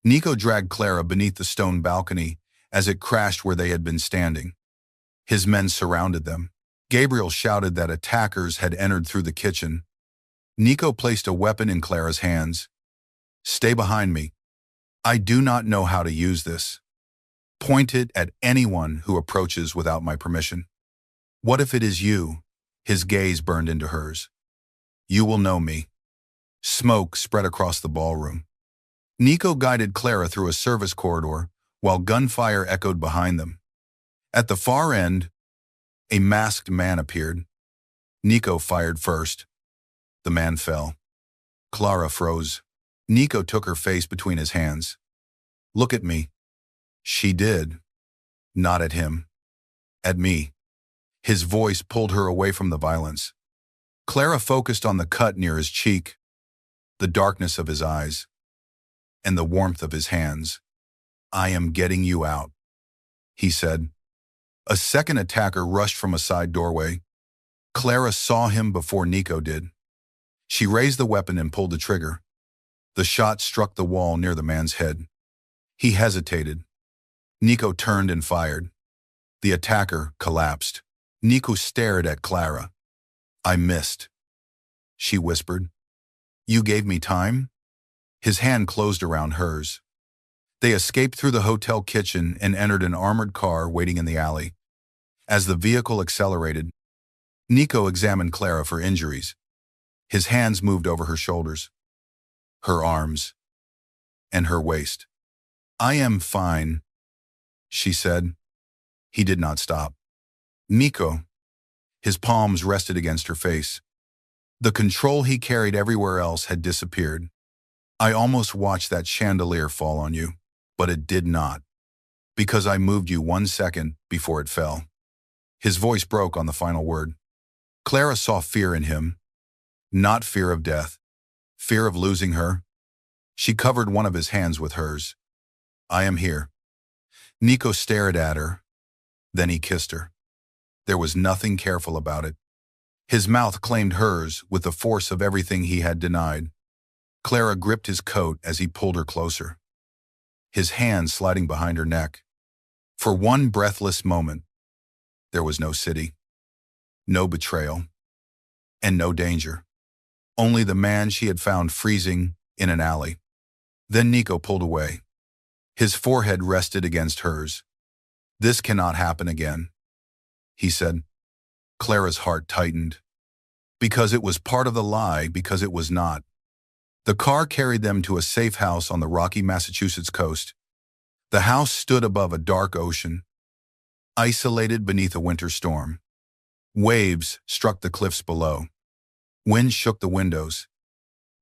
Nico dragged Clara beneath the stone balcony as it crashed where they had been standing. His men surrounded them. Gabriel shouted that attackers had entered through the kitchen. Nico placed a weapon in Clara's hands. Stay behind me. I do not know how to use this. Point it at anyone who approaches without my permission. What if it is you? His gaze burned into hers. You will know me. Smoke spread across the ballroom. Nico guided Clara through a service corridor while gunfire echoed behind them. At the far end, a masked man appeared. Nico fired first. The man fell. Clara froze. Nico took her face between his hands. Look at me. She did. Not at him. At me. His voice pulled her away from the violence. Clara focused on the cut near his cheek, the darkness of his eyes, and the warmth of his hands. I am getting you out, he said. A second attacker rushed from a side doorway. Clara saw him before Nico did. She raised the weapon and pulled the trigger. The shot struck the wall near the man's head. He hesitated. Nico turned and fired. The attacker collapsed. Nico stared at Clara. I missed, she whispered. You gave me time? His hand closed around hers. They escaped through the hotel kitchen and entered an armored car waiting in the alley. As the vehicle accelerated, Nico examined Clara for injuries. His hands moved over her shoulders, her arms, and her waist. I am fine, she said. He did not stop. Nico. His palms rested against her face. The control he carried everywhere else had disappeared. I almost watched that chandelier fall on you, but it did not, because I moved you 1 second before it fell. His voice broke on the final word. Clara saw fear in him, not fear of death, fear of losing her. She covered one of his hands with hers. I am here. Nico stared at her. Then he kissed her. There was nothing careful about it. His mouth claimed hers with the force of everything he had denied. Clara gripped his coat as he pulled her closer, his hand sliding behind her neck. For one breathless moment, there was no city, no betrayal, and no danger. Only the man she had found freezing in an alley. Then Nico pulled away. His forehead rested against hers. This cannot happen again, he said. Clara's heart tightened. Because it was part of the lie, because it was not. The car carried them to a safe house on the rocky Massachusetts coast. The house stood above a dark ocean, isolated beneath a winter storm. Waves struck the cliffs below. Wind shook the windows.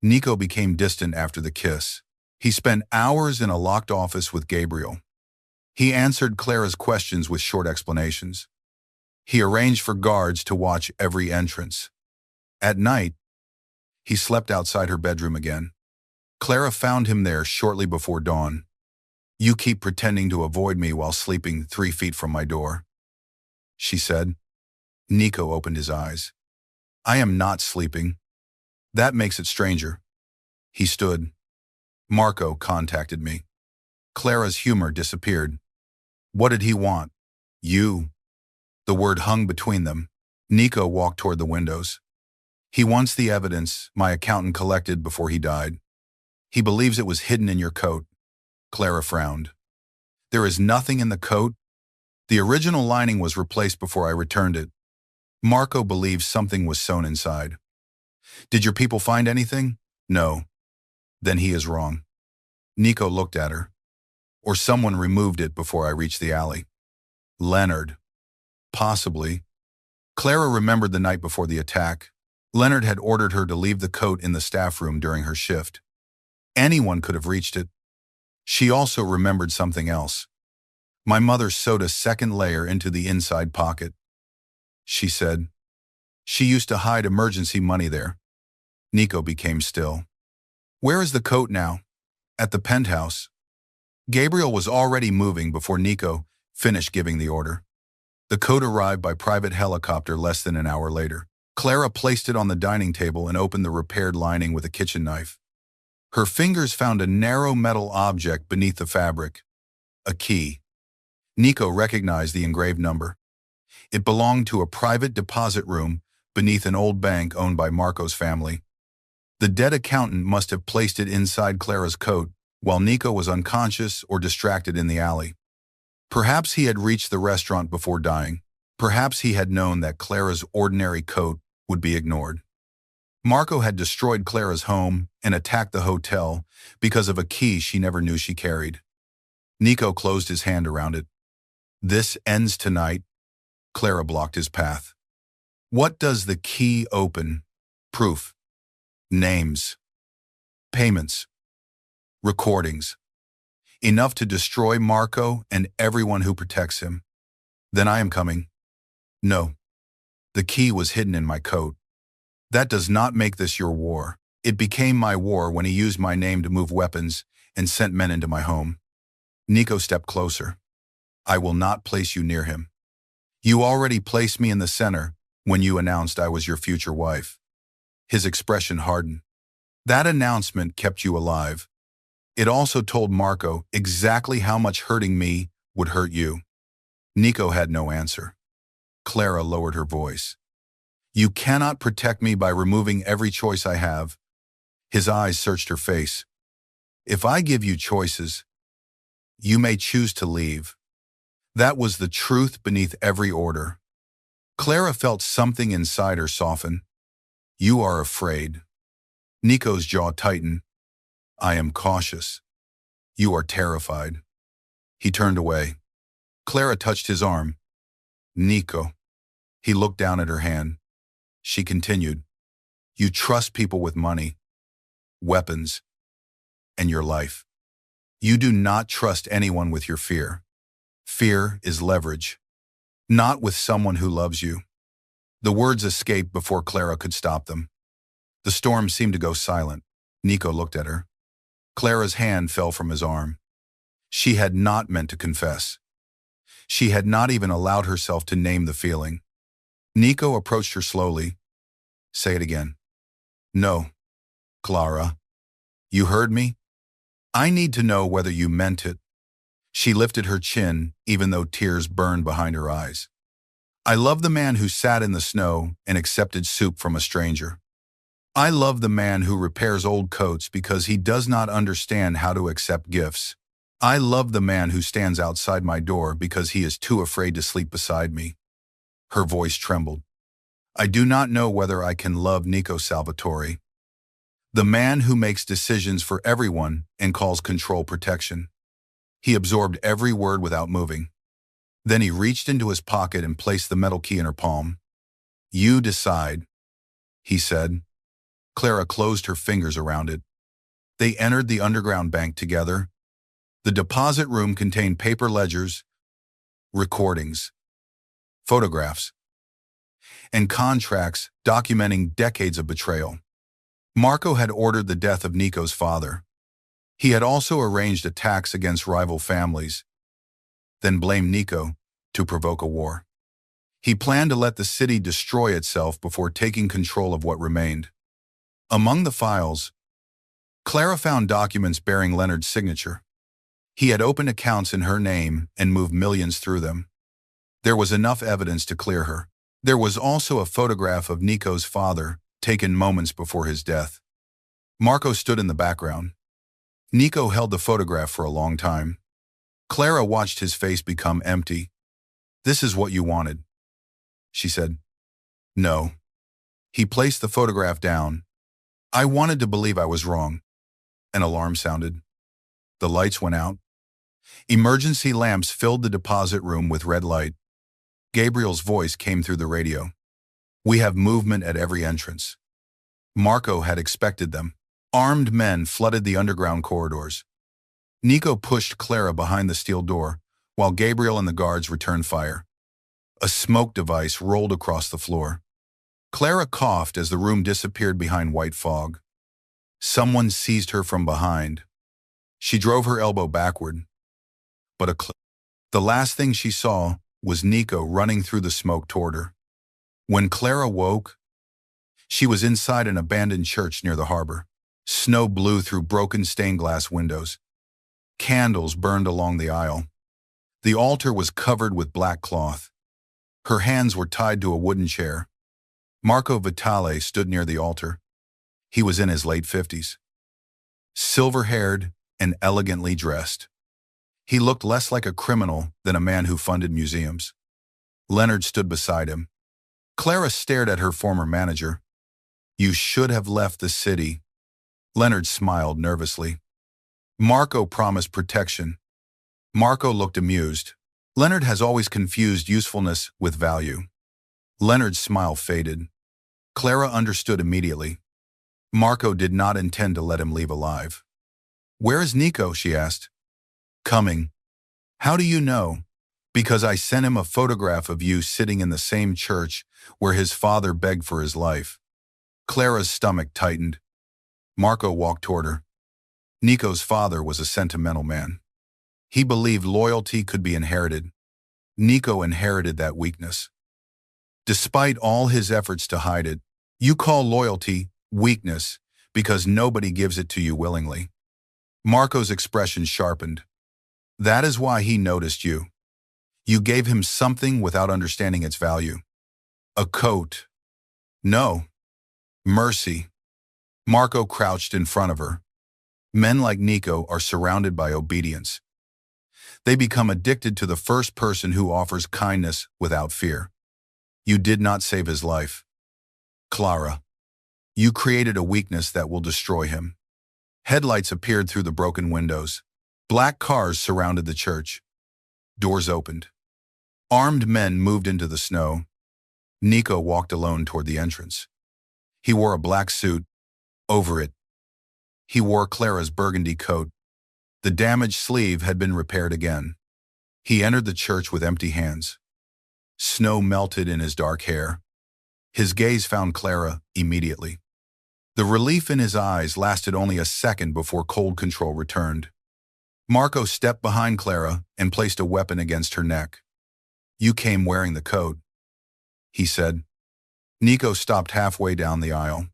Nico became distant after the kiss. He spent hours in a locked office with Gabriel. He answered Clara's questions with short explanations. He arranged for guards to watch every entrance. At night, he slept outside her bedroom again. Clara found him there shortly before dawn. You keep pretending to avoid me while sleeping 3 feet from my door, she said. Nico opened his eyes. I am not sleeping. That makes it stranger. He stood. Marco contacted me. Clara's humor disappeared. What did he want? You. The word hung between them. Nico walked toward the windows. He wants the evidence my accountant collected before he died. He believes it was hidden in your coat. Clara frowned. There is nothing in the coat. The original lining was replaced before I returned it. Marco believes something was sewn inside. Did your people find anything? No. Then he is wrong. Nico looked at her. Or someone removed it before I reached the alley. Leonard. Possibly. Clara remembered the night before the attack. Leonard had ordered her to leave the coat in the staff room during her shift. Anyone could have reached it. She also remembered something else. My mother sewed a second layer into the inside pocket. She said. She used to hide emergency money there. Nico became still. Where is the coat now? At the penthouse. Gabriel was already moving before Nico finished giving the order. The coat arrived by private helicopter less than an hour later. Clara placed it on the dining table and opened the repaired lining with a kitchen knife. Her fingers found a narrow metal object beneath the fabric. A key. Nico recognized the engraved number. It belonged to a private deposit room beneath an old bank owned by Marco's family. The dead accountant must have placed it inside Clara's coat while Nico was unconscious or distracted in the alley. Perhaps he had reached the restaurant before dying. Perhaps he had known that Clara's ordinary coat would be ignored. Marco had destroyed Clara's home and attacked the hotel because of a key she never knew she carried. Nico closed his hand around it. This ends tonight. Clara blocked his path. What does the key open? Proof. Names. Payments. Recordings. Enough to destroy Marco and everyone who protects him. Then I am coming. No. The key was hidden in my coat. That does not make this your war. It became my war when he used my name to move weapons and sent men into my home. Nico stepped closer. I will not place you near him. You already placed me in the center when you announced I was your future wife. His expression hardened. That announcement kept you alive. It also told Marco exactly how much hurting me would hurt you. Nico had no answer. Clara lowered her voice. You cannot protect me by removing every choice I have. His eyes searched her face. If I give you choices, you may choose to leave. That was the truth beneath every order. Clara felt something inside her soften. You are afraid. Nico's jaw tightened. I am cautious. You are terrified. He turned away. Clara touched his arm. Nico. He looked down at her hand. She continued. You trust people with money, weapons, and your life. You do not trust anyone with your fear. Fear is leverage. Not with someone who loves you. The words escaped before Clara could stop them. The storm seemed to go silent. Nico looked at her. Clara's hand fell from his arm. She had not meant to confess. She had not even allowed herself to name the feeling. Nico approached her slowly. Say it again. No, Clara. You heard me? I need to know whether you meant it. She lifted her chin, even though tears burned behind her eyes. I love the man who sat in the snow and accepted soup from a stranger. I love the man who repairs old coats because he does not understand how to accept gifts. I love the man who stands outside my door because he is too afraid to sleep beside me. Her voice trembled. I do not know whether I can love Nico Salvatore. The man who makes decisions for everyone and calls control protection. He absorbed every word without moving. Then he reached into his pocket and placed the metal key in her palm. You decide, he said. Clara closed her fingers around it. They entered the underground bank together. The deposit room contained paper ledgers, recordings, photographs, and contracts documenting decades of betrayal. Marco had ordered the death of Nico's father. He had also arranged attacks against rival families, then blamed Nico to provoke a war. He planned to let the city destroy itself before taking control of what remained. Among the files, Clara found documents bearing Leonard's signature. He had opened accounts in her name and moved millions through them. There was enough evidence to clear her. There was also a photograph of Nico's father, taken moments before his death. Marco stood in the background. Nico held the photograph for a long time. Clara watched his face become empty. "This is what you wanted," she said. "No." He placed the photograph down. "I wanted to believe I was wrong." An alarm sounded. The lights went out. Emergency lamps filled the deposit room with red light. Gabriel's voice came through the radio. "We have movement at every entrance." Marco had expected them. Armed men flooded the underground corridors. Nico pushed Clara behind the steel door, while Gabriel and the guards returned fire. A smoke device rolled across the floor. Clara coughed as the room disappeared behind white fog. Someone seized her from behind. She drove her elbow backward. But the last thing she saw was Nico running through the smoke toward her. When Clara woke, she was inside an abandoned church near the harbor. Snow blew through broken stained glass windows. Candles burned along the aisle. The altar was covered with black cloth. Her hands were tied to a wooden chair. Marco Vitale stood near the altar. He was in his late 50s. Silver-haired and elegantly dressed. He looked less like a criminal than a man who funded museums. Leonard stood beside him. Clara stared at her former manager. "You should have left the city." Leonard smiled nervously. Marco promised protection. Marco looked amused. Leonard has always confused usefulness with value. Leonard's smile faded. Clara understood immediately. Marco did not intend to let him leave alive. "Where is Nico?" she asked. "Coming." "How do you know?" "Because I sent him a photograph of you sitting in the same church where his father begged for his life." Clara's stomach tightened. Marco walked toward her. Nico's father was a sentimental man. He believed loyalty could be inherited. Nico inherited that weakness. Despite all his efforts to hide it, you call loyalty weakness because nobody gives it to you willingly. Marco's expression sharpened. That is why he noticed you. You gave him something without understanding its value. A coat. No. Mercy. Marco crouched in front of her. Men like Nico are surrounded by obedience. They become addicted to the first person who offers kindness without fear. You did not save his life. Clara, you created a weakness that will destroy him. Headlights appeared through the broken windows. Black cars surrounded the church. Doors opened. Armed men moved into the snow. Nico walked alone toward the entrance. He wore a black suit. Over it, he wore Clara's burgundy coat. The damaged sleeve had been repaired again. He entered the church with empty hands. Snow melted in his dark hair. His gaze found Clara immediately. The relief in his eyes lasted only a second before cold control returned. Marco stepped behind Clara and placed a weapon against her neck. "You came wearing the coat," he said. Nico stopped halfway down the aisle.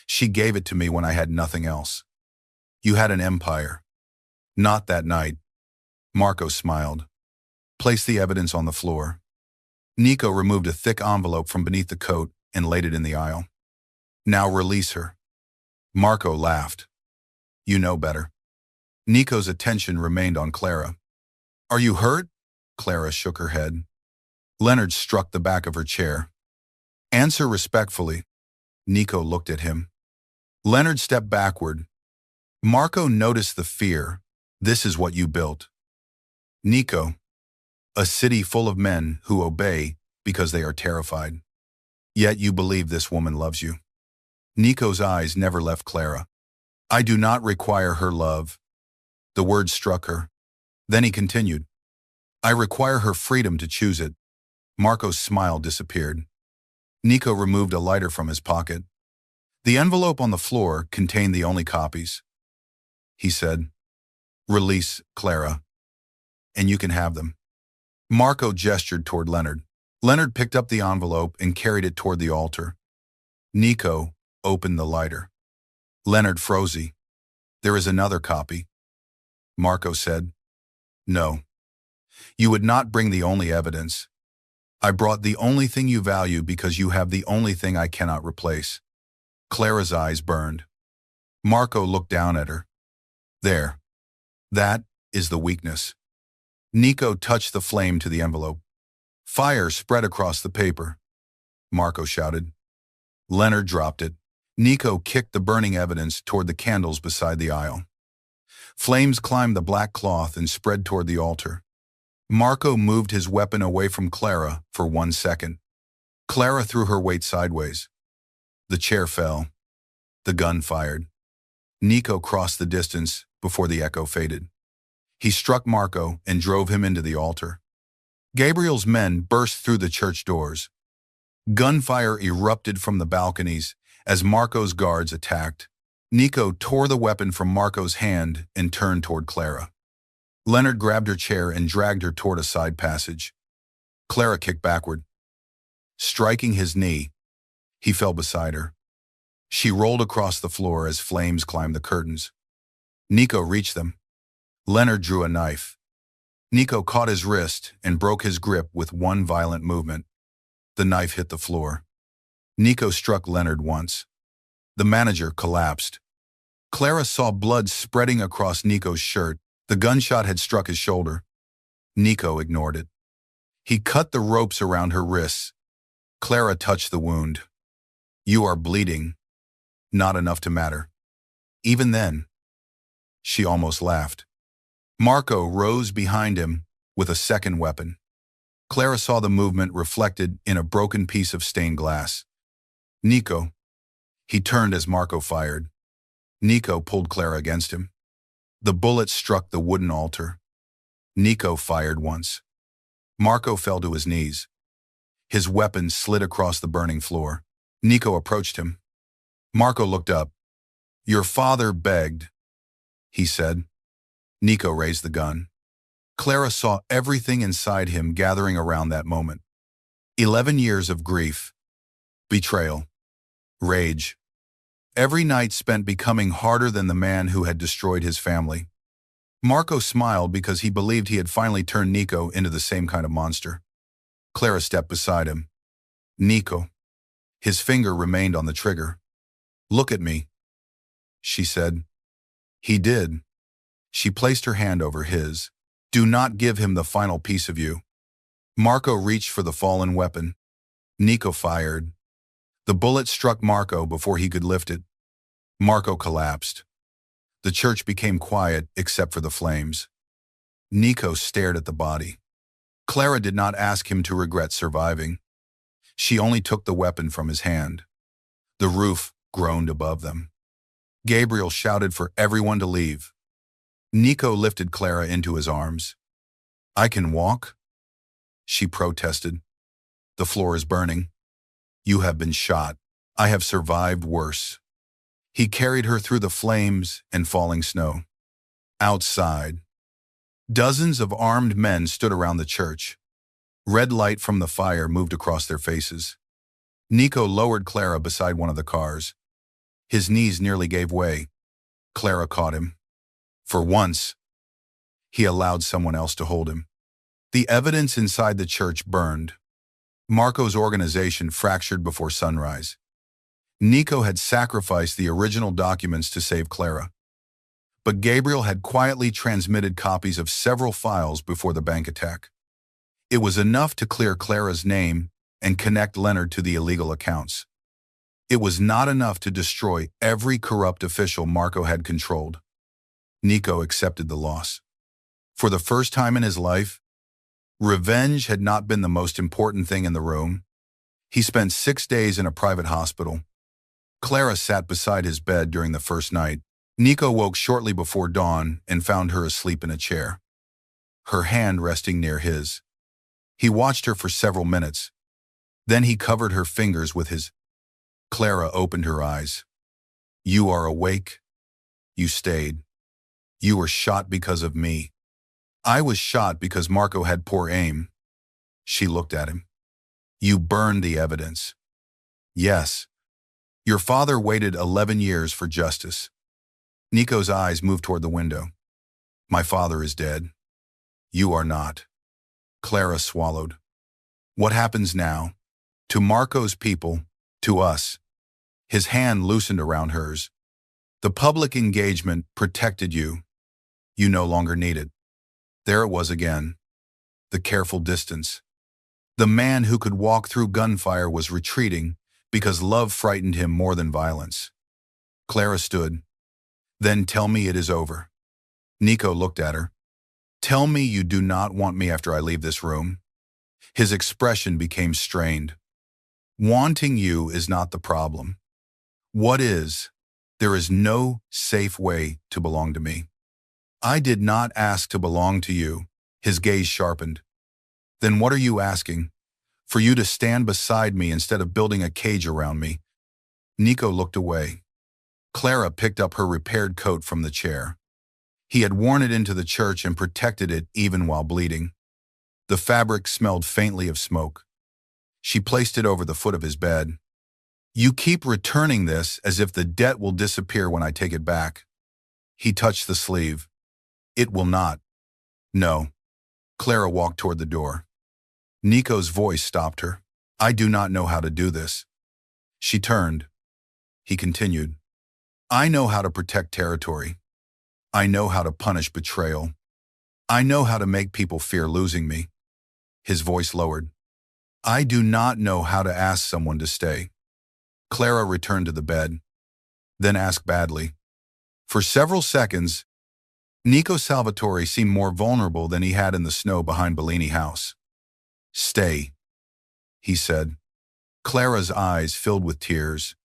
"She gave it to me when I had nothing else." "You had an empire." "Not that night." Marco smiled. "Place the evidence on the floor." Nico removed a thick envelope from beneath the coat and laid it in the aisle. "Now release her." Marco laughed. "You know better." Nico's attention remained on Clara. "Are you hurt?" Clara shook her head. Leonard struck the back of her chair. "Answer respectfully." Nico looked at him. Leonard stepped backward. Marco noticed the fear. "This is what you built." Nico, a city full of men who obey because they are terrified. Yet you believe this woman loves you. Nico's eyes never left Clara. "I do not require her love." The word struck her. Then he continued. "I require her freedom to choose it." Marco's smile disappeared. Nico removed a lighter from his pocket. The envelope on the floor contained the only copies. He said, "Release Clara, and you can have them." Marco gestured toward Leonard. Leonard picked up the envelope and carried it toward the altar. Nico opened the lighter. Leonard froze. "There is another copy," Marco said. No, you would not bring the only evidence. I brought the only thing you value because you have the only thing I cannot replace. Clara's eyes burned. Marco looked down at her. There. That is the weakness. Nico touched the flame to the envelope. Fire spread across the paper. Marco shouted. Leonard dropped it. Nico kicked the burning evidence toward the candles beside the aisle. Flames climbed the black cloth and spread toward the altar. Marco moved his weapon away from Clara for 1 second. Clara threw her weight sideways. The chair fell. The gun fired. Nico crossed the distance before the echo faded. He struck Marco and drove him into the altar. Gabriel's men burst through the church doors. Gunfire erupted from the balconies as Marco's guards attacked. Nico tore the weapon from Marco's hand and turned toward Clara. Leonard grabbed her chair and dragged her toward a side passage. Clara kicked backward. Striking his knee, he fell beside her. She rolled across the floor as flames climbed the curtains. Nico reached them. Leonard drew a knife. Nico caught his wrist and broke his grip with one violent movement. The knife hit the floor. Nico struck Leonard once. The manager collapsed. Clara saw blood spreading across Nico's shirt. The gunshot had struck his shoulder. Nico ignored it. He cut the ropes around her wrists. Clara touched the wound. You are bleeding. Not enough to matter. Even then, she almost laughed. Marco rose behind him with a second weapon. Clara saw the movement reflected in a broken piece of stained glass. Nico. He turned as Marco fired. Nico pulled Clara against him. The bullet struck the wooden altar. Nico fired once. Marco fell to his knees. His weapon slid across the burning floor. Nico approached him. Marco looked up. Your father begged, he said. Nico raised the gun. Clara saw everything inside him gathering around that moment. 11 years of grief, betrayal, rage. Every night spent becoming harder than the man who had destroyed his family. Marco smiled because he believed he had finally turned Nico into the same kind of monster. Clara stepped beside him. Nico. His finger remained on the trigger. Look at me, she said. He did. She placed her hand over his. Do not give him the final piece of you. Marco reached for the fallen weapon. Nico fired. The bullet struck Marco before he could lift it. Marco collapsed. The church became quiet except for the flames. Nico stared at the body. Clara did not ask him to regret surviving. She only took the weapon from his hand. The roof groaned above them. Gabriel shouted for everyone to leave. Nico lifted Clara into his arms. I can walk? She protested. The floor is burning. You have been shot. I have survived worse. He carried her through the flames and falling snow. Outside, dozens of armed men stood around the church. Red light from the fire moved across their faces. Nico lowered Clara beside one of the cars. His knees nearly gave way. Clara caught him. For once, he allowed someone else to hold him. The evidence inside the church burned. Marco's organization fractured before sunrise. Nico had sacrificed the original documents to save Clara. But Gabriel had quietly transmitted copies of several files before the bank attack. It was enough to clear Clara's name and connect Leonard to the illegal accounts. It was not enough to destroy every corrupt official Marco had controlled. Nico accepted the loss. For the first time in his life, revenge had not been the most important thing in the room. He spent 6 days in a private hospital. Clara sat beside his bed during the first night. Nico woke shortly before dawn and found her asleep in a chair, her hand resting near his. He watched her for several minutes. Then he covered her fingers with his. Clara opened her eyes. You are awake. You stayed. You were shot because of me. I was shot because Marco had poor aim. She looked at him. You burned the evidence. Yes. Your father waited 11 years for justice. Nico's eyes moved toward the window. My father is dead. You are not. Clara swallowed. What happens now? To Marco's people, to us. His hand loosened around hers. The public engagement protected you. You no longer need it. There it was again. The careful distance. The man who could walk through gunfire was retreating because love frightened him more than violence. Clara stood. Then tell me it is over. Nico looked at her. Tell me you do not want me after I leave this room. His expression became strained. Wanting you is not the problem. What is? There is no safe way to belong to me. I did not ask to belong to you. His gaze sharpened. Then what are you asking? For you to stand beside me instead of building a cage around me? Nico looked away. Clara picked up her repaired coat from the chair. He had worn it into the church and protected it even while bleeding. The fabric smelled faintly of smoke. She placed it over the foot of his bed. You keep returning this as if the debt will disappear when I take it back. He touched the sleeve. It will not. No. Clara walked toward the door. Nico's voice stopped her. I do not know how to do this. She turned. He continued. I know how to protect territory. I know how to punish betrayal. I know how to make people fear losing me. His voice lowered. I do not know how to ask someone to stay. Clara returned to the bed, then asked badly. For several seconds, Nico Salvatore seemed more vulnerable than he had in the snow behind Bellini House. Stay, he said. Clara's eyes filled with tears.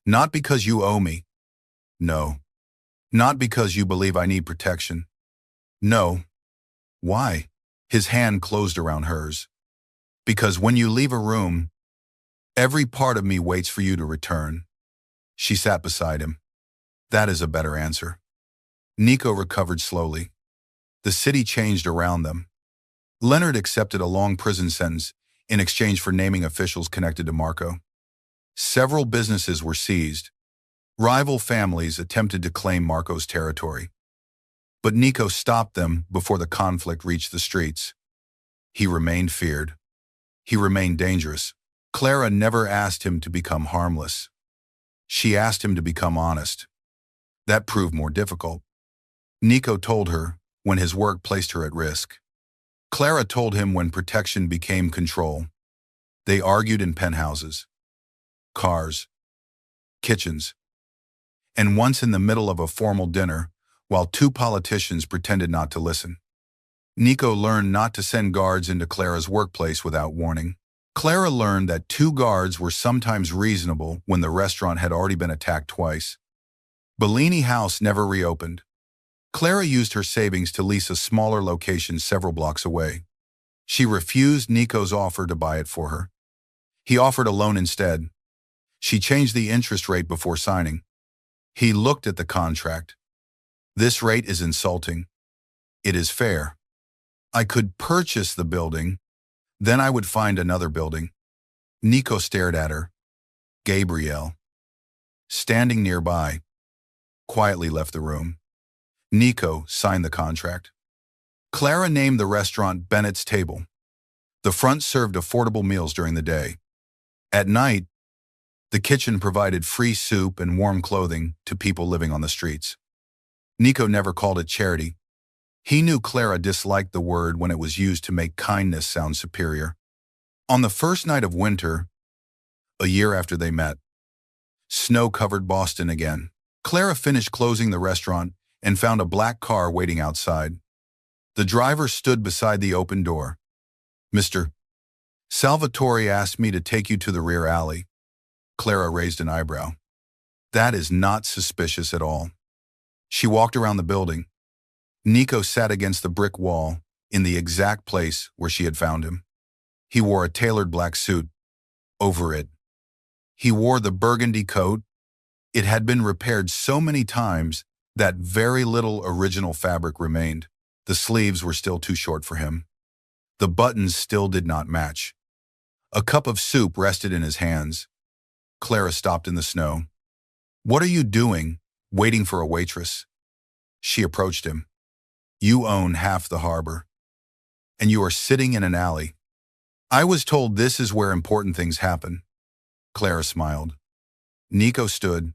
Not because you owe me. No. Not because you believe I need protection. No. Why? His hand closed around hers. Because when you leave a room, every part of me waits for you to return. She sat beside him. That is a better answer. Nico recovered slowly. The city changed around them. Leonard accepted a long prison sentence in exchange for naming officials connected to Marco. Several businesses were seized. Rival families attempted to claim Marco's territory. But Nico stopped them before the conflict reached the streets. He remained feared. He remained dangerous. Clara never asked him to become harmless. She asked him to become honest. That proved more difficult. Nico told her when his work placed her at risk. Clara told him when protection became control. They argued in penthouses, cars, kitchens, and once in the middle of a formal dinner while two politicians pretended not to listen. Nico learned not to send guards into Clara's workplace without warning. Clara learned that 2 guards were sometimes reasonable when the restaurant had already been attacked twice. Bellini House never reopened. Clara used her savings to lease a smaller location several blocks away. She refused Nico's offer to buy it for her. He offered a loan instead. She changed the interest rate before signing. He looked at the contract. This rate is insulting. It is fair. I could purchase the building, then I would find another building. Nico stared at her. Gabrielle, standing nearby, quietly left the room. Nico signed the contract. Clara named the restaurant Bennett's Table. The front served affordable meals during the day. At night, the kitchen provided free soup and warm clothing to people living on the streets. Nico never called it charity. He knew Clara disliked the word when it was used to make kindness sound superior. On the first night of winter, a year after they met, snow covered Boston again. Clara finished closing the restaurant and found a black car waiting outside. The driver stood beside the open door. Mr. Salvatore asked me to take you to the rear alley. Clara raised an eyebrow. That is not suspicious at all. She walked around the building. Nico sat against the brick wall in the exact place where she had found him. He wore a tailored black suit. Over it, he wore the burgundy coat. It had been repaired so many times that very little original fabric remained. The sleeves were still too short for him. The buttons still did not match. A cup of soup rested in his hands. Clara stopped in the snow. What are you doing, waiting for a waitress? She approached him. You own half the harbor, and you are sitting in an alley. I was told this is where important things happen. Clara smiled. Nico stood.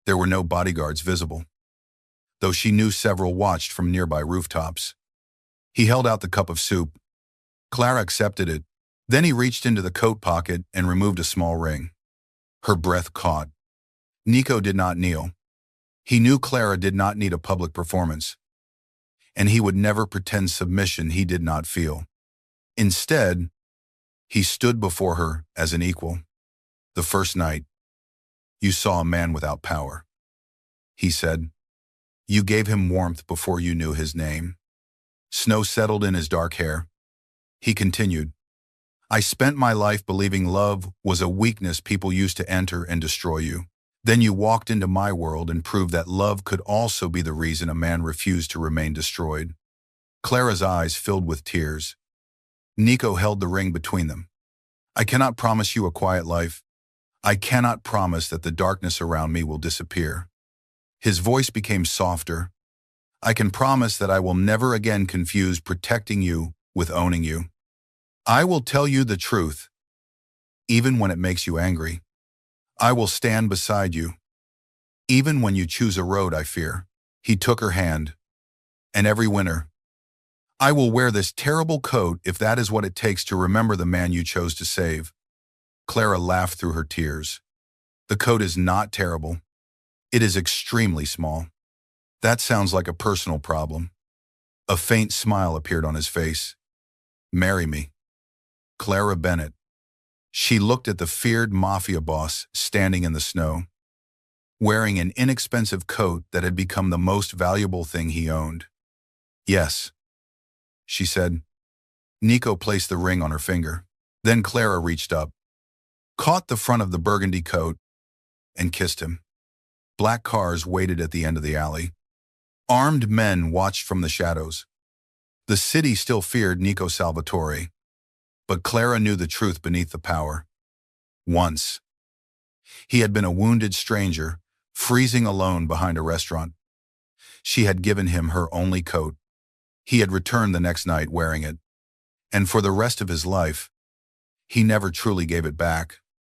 There were no bodyguards visible, though she knew several watched from nearby rooftops. He held out the cup of soup. Clara accepted it. Then he reached into the coat pocket and removed a small ring. Her breath caught. Nico did not kneel. He knew Clara did not need a public performance, and he would never pretend submission he did not feel. Instead, he stood before her as an equal. The first night, you saw a man without power, he said. You gave him warmth before you knew his name. Snow settled in his dark hair. He continued, I spent my life believing love was a weakness people used to enter and destroy you. Then you walked into my world and proved that love could also be the reason a man refused to remain destroyed. Clara's eyes filled with tears. Nico held the ring between them. I cannot promise you a quiet life. I cannot promise that the darkness around me will disappear. His voice became softer. I can promise that I will never again confuse protecting you with owning you. I will tell you the truth, even when it makes you angry. I will stand beside you, even when you choose a road I fear. He took her hand. And every winter, I will wear this terrible coat if that is what it takes to remember the man you chose to save. Clara laughed through her tears. The coat is not terrible. It is extremely small. That sounds like a personal problem. A faint smile appeared on his face. Marry me. Clara Bennett. She looked at the feared Mafia boss standing in the snow, wearing an inexpensive coat that had become the most valuable thing he owned. Yes, she said. Nico placed the ring on her finger. Then Clara reached up, caught the front of the burgundy coat, and kissed him. Black cars waited at the end of the alley. Armed men watched from the shadows. The city still feared Nico Salvatore, but Clara knew the truth beneath the power. Once, he had been a wounded stranger, freezing alone behind a restaurant. She had given him her only coat. He had returned the next night wearing it, and for the rest of his life, he never truly gave it back.